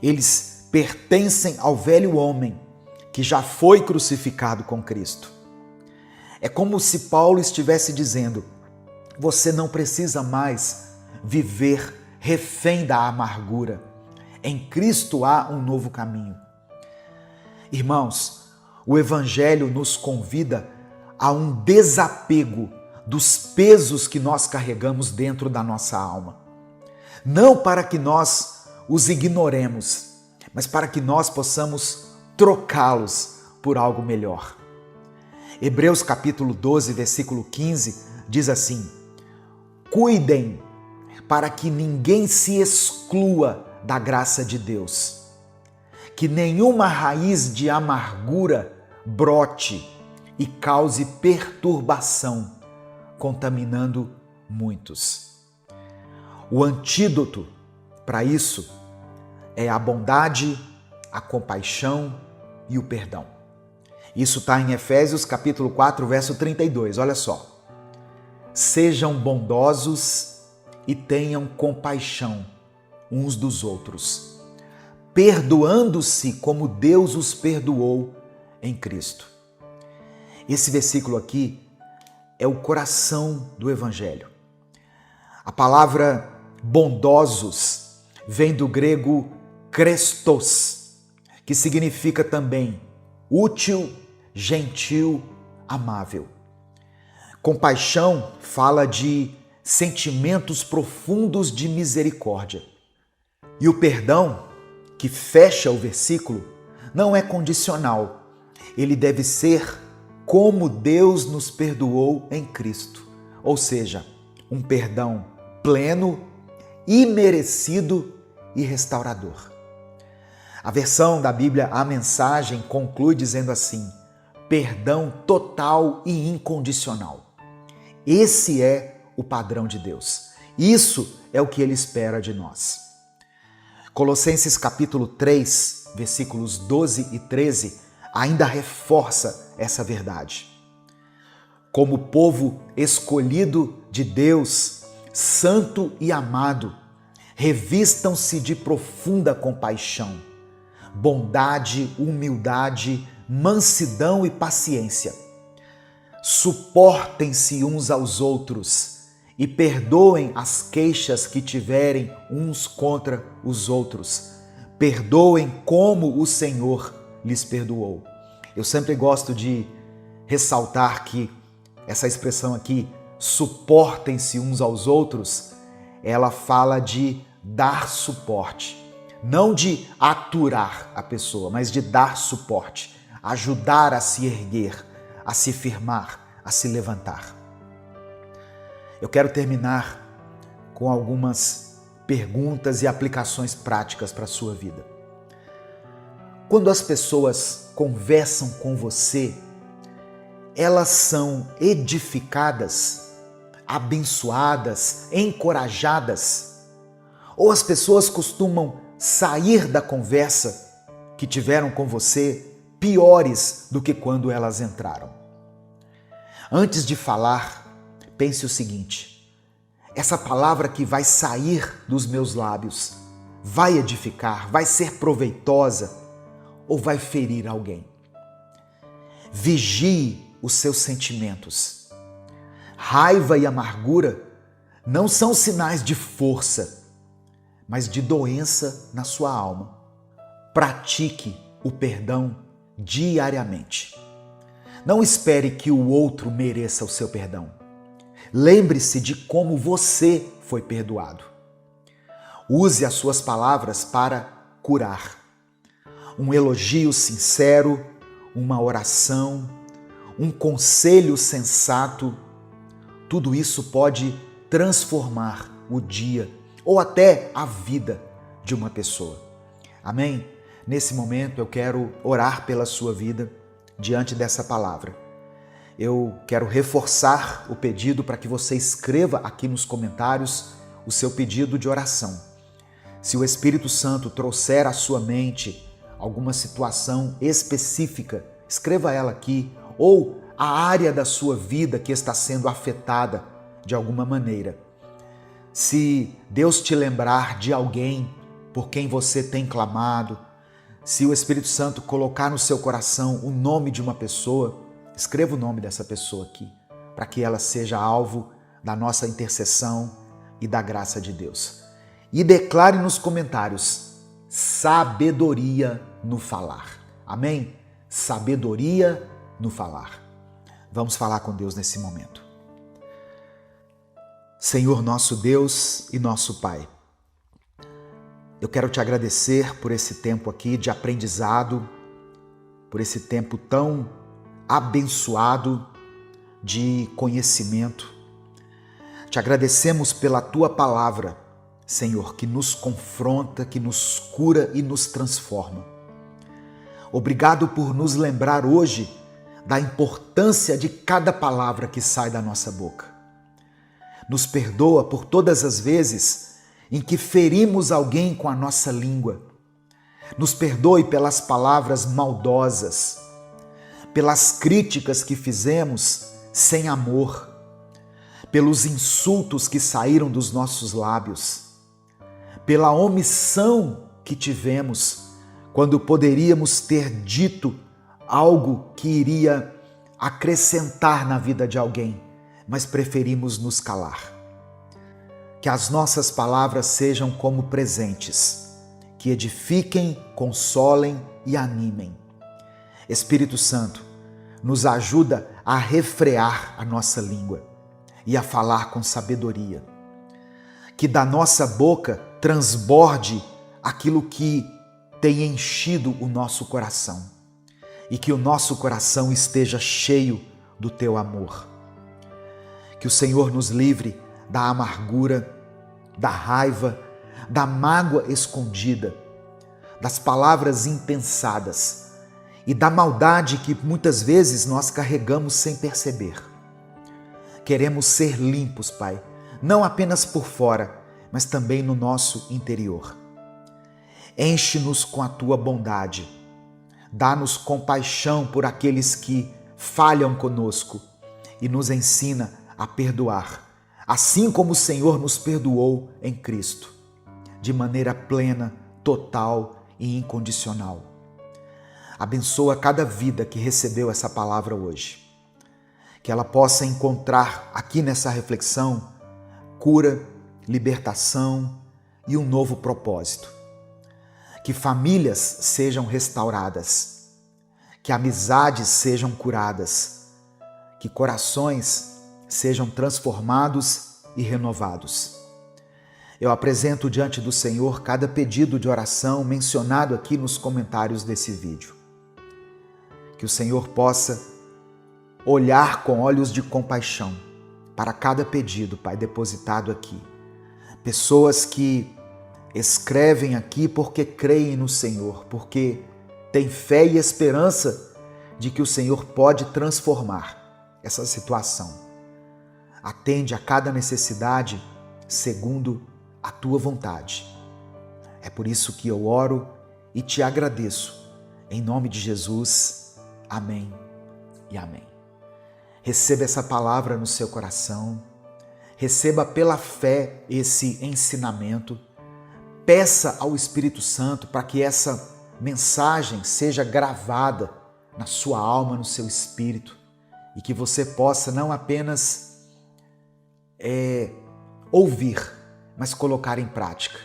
[SPEAKER 1] Eles pertencem ao velho homem que já foi crucificado com Cristo. É como se Paulo estivesse dizendo: você não precisa mais viver refém da amargura. Em Cristo há um novo caminho. Irmãos, o Evangelho nos convida a um desapego dos pesos que nós carregamos dentro da nossa alma. Não para que nós os ignoremos, mas para que nós possamos trocá-los por algo melhor. Hebreus capítulo 12, versículo 15, diz assim: cuidem para que ninguém se exclua da graça de Deus, que nenhuma raiz de amargura brote e cause perturbação, contaminando muitos. O antídoto para isso é a bondade, a compaixão e o perdão. Isso está em Efésios capítulo 4, verso 32, olha só. Sejam bondosos e tenham compaixão uns dos outros, perdoando-se como Deus os perdoou em Cristo. Esse versículo aqui é o coração do Evangelho. A palavra bondosos vem do grego krestos, que significa também útil, gentil, amável. Compaixão fala de sentimentos profundos de misericórdia. E o perdão, que fecha o versículo, não é condicional. Ele deve ser como Deus nos perdoou em Cristo. Ou seja, um perdão pleno, imerecido e restaurador. A versão da Bíblia, a Mensagem, conclui dizendo assim: perdão total e incondicional. Esse é o padrão de Deus. Isso é o que Ele espera de nós. Colossenses capítulo 3, versículos 12 e 13, ainda reforça essa verdade. Como povo escolhido de Deus, santo e amado, revistam-se de profunda compaixão, bondade, humildade, mansidão e paciência. Suportem-se uns aos outros e perdoem as queixas que tiverem uns contra os outros. Perdoem como o Senhor lhes perdoou. Eu sempre gosto de ressaltar que essa expressão aqui, suportem-se uns aos outros, ela fala de dar suporte. Não de aturar a pessoa, mas de dar suporte, ajudar a se erguer, a se firmar, a se levantar. Eu quero terminar com algumas perguntas e aplicações práticas para a sua vida. Quando as pessoas conversam com você, elas são edificadas, abençoadas, encorajadas? Ou as pessoas costumam sair da conversa que tiveram com você piores do que quando elas entraram? Antes de falar, pense o seguinte: essa palavra que vai sair dos meus lábios vai edificar, vai ser proveitosa ou vai ferir alguém? Vigie os seus sentimentos. Raiva e amargura não são sinais de força, mas de doença na sua alma. Pratique o perdão diariamente. Não espere que o outro mereça o seu perdão. Lembre-se de como você foi perdoado. Use as suas palavras para curar. Um elogio sincero, uma oração, um conselho sensato, tudo isso pode transformar o dia ou até a vida de uma pessoa. Amém? Nesse momento eu quero orar pela sua vida diante dessa palavra. Eu quero reforçar o pedido para que você escreva aqui nos comentários o seu pedido de oração. Se o Espírito Santo trouxer à sua mente alguma situação específica, escreva ela aqui, ou a área da sua vida que está sendo afetada de alguma maneira. Se Deus te lembrar de alguém por quem você tem clamado, se o Espírito Santo colocar no seu coração o nome de uma pessoa, escreva o nome dessa pessoa aqui, para que ela seja alvo da nossa intercessão e da graça de Deus. E declare nos comentários: sabedoria no falar. Amém? Sabedoria no falar. Vamos falar com Deus nesse momento. Senhor nosso Deus e nosso Pai, eu quero te agradecer por esse tempo aqui de aprendizado, por esse tempo tão abençoado de conhecimento. Te agradecemos pela Tua palavra, Senhor, que nos confronta, que nos cura e nos transforma. Obrigado por nos lembrar hoje da importância de cada palavra que sai da nossa boca. Nos perdoa por todas as vezes em que ferimos alguém com a nossa língua. Nos perdoe pelas palavras maldosas, pelas críticas que fizemos sem amor, pelos insultos que saíram dos nossos lábios, pela omissão que tivemos quando poderíamos ter dito algo que iria acrescentar na vida de alguém, mas preferimos nos calar. Que as nossas palavras sejam como presentes, que edifiquem, consolem e animem. Espírito Santo, nos ajuda a refrear a nossa língua e a falar com sabedoria. Que da nossa boca transborde aquilo que tem enchido o nosso coração e que o nosso coração esteja cheio do Teu amor. Que o Senhor nos livre da amargura, da raiva, da mágoa escondida, das palavras impensadas e da maldade que muitas vezes nós carregamos sem perceber. Queremos ser limpos, Pai, não apenas por fora, mas também no nosso interior. Enche-nos com a Tua bondade. Dá-nos compaixão por aqueles que falham conosco e nos ensina a perdoar, assim como o Senhor nos perdoou em Cristo, de maneira plena, total e incondicional. Abençoa cada vida que recebeu essa palavra hoje. Que ela possa encontrar aqui nessa reflexão cura, libertação e um novo propósito. Que famílias sejam restauradas, que amizades sejam curadas, que corações sejam transformados e renovados. Eu apresento diante do Senhor cada pedido de oração mencionado aqui nos comentários desse vídeo. Que o Senhor possa olhar com olhos de compaixão para cada pedido, Pai, depositado aqui. Pessoas que escrevem aqui porque creem no Senhor, porque têm fé e esperança de que o Senhor pode transformar essa situação. Atende a cada necessidade segundo a Tua vontade. É por isso que eu oro e te agradeço. Em nome de Jesus, amém e amém. Receba essa palavra no seu coração, receba pela fé esse ensinamento, peça ao Espírito Santo para que essa mensagem seja gravada na sua alma, no seu espírito, e que você possa não apenas ouvir, mas colocar em prática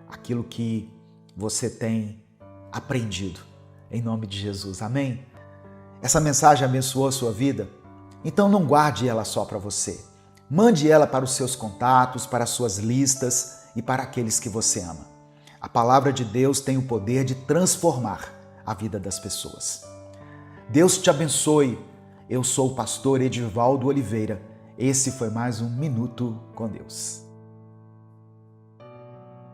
[SPEAKER 1] aquilo que você tem aprendido, em nome de Jesus, amém? Essa mensagem abençoou a sua vida? Então não guarde ela só para você. Mande ela para os seus contatos, para as suas listas e para aqueles que você ama. A palavra de Deus tem o poder de transformar a vida das pessoas. Deus te abençoe. Eu sou o pastor Edivaldo Oliveira. Esse foi mais um Minuto com Deus.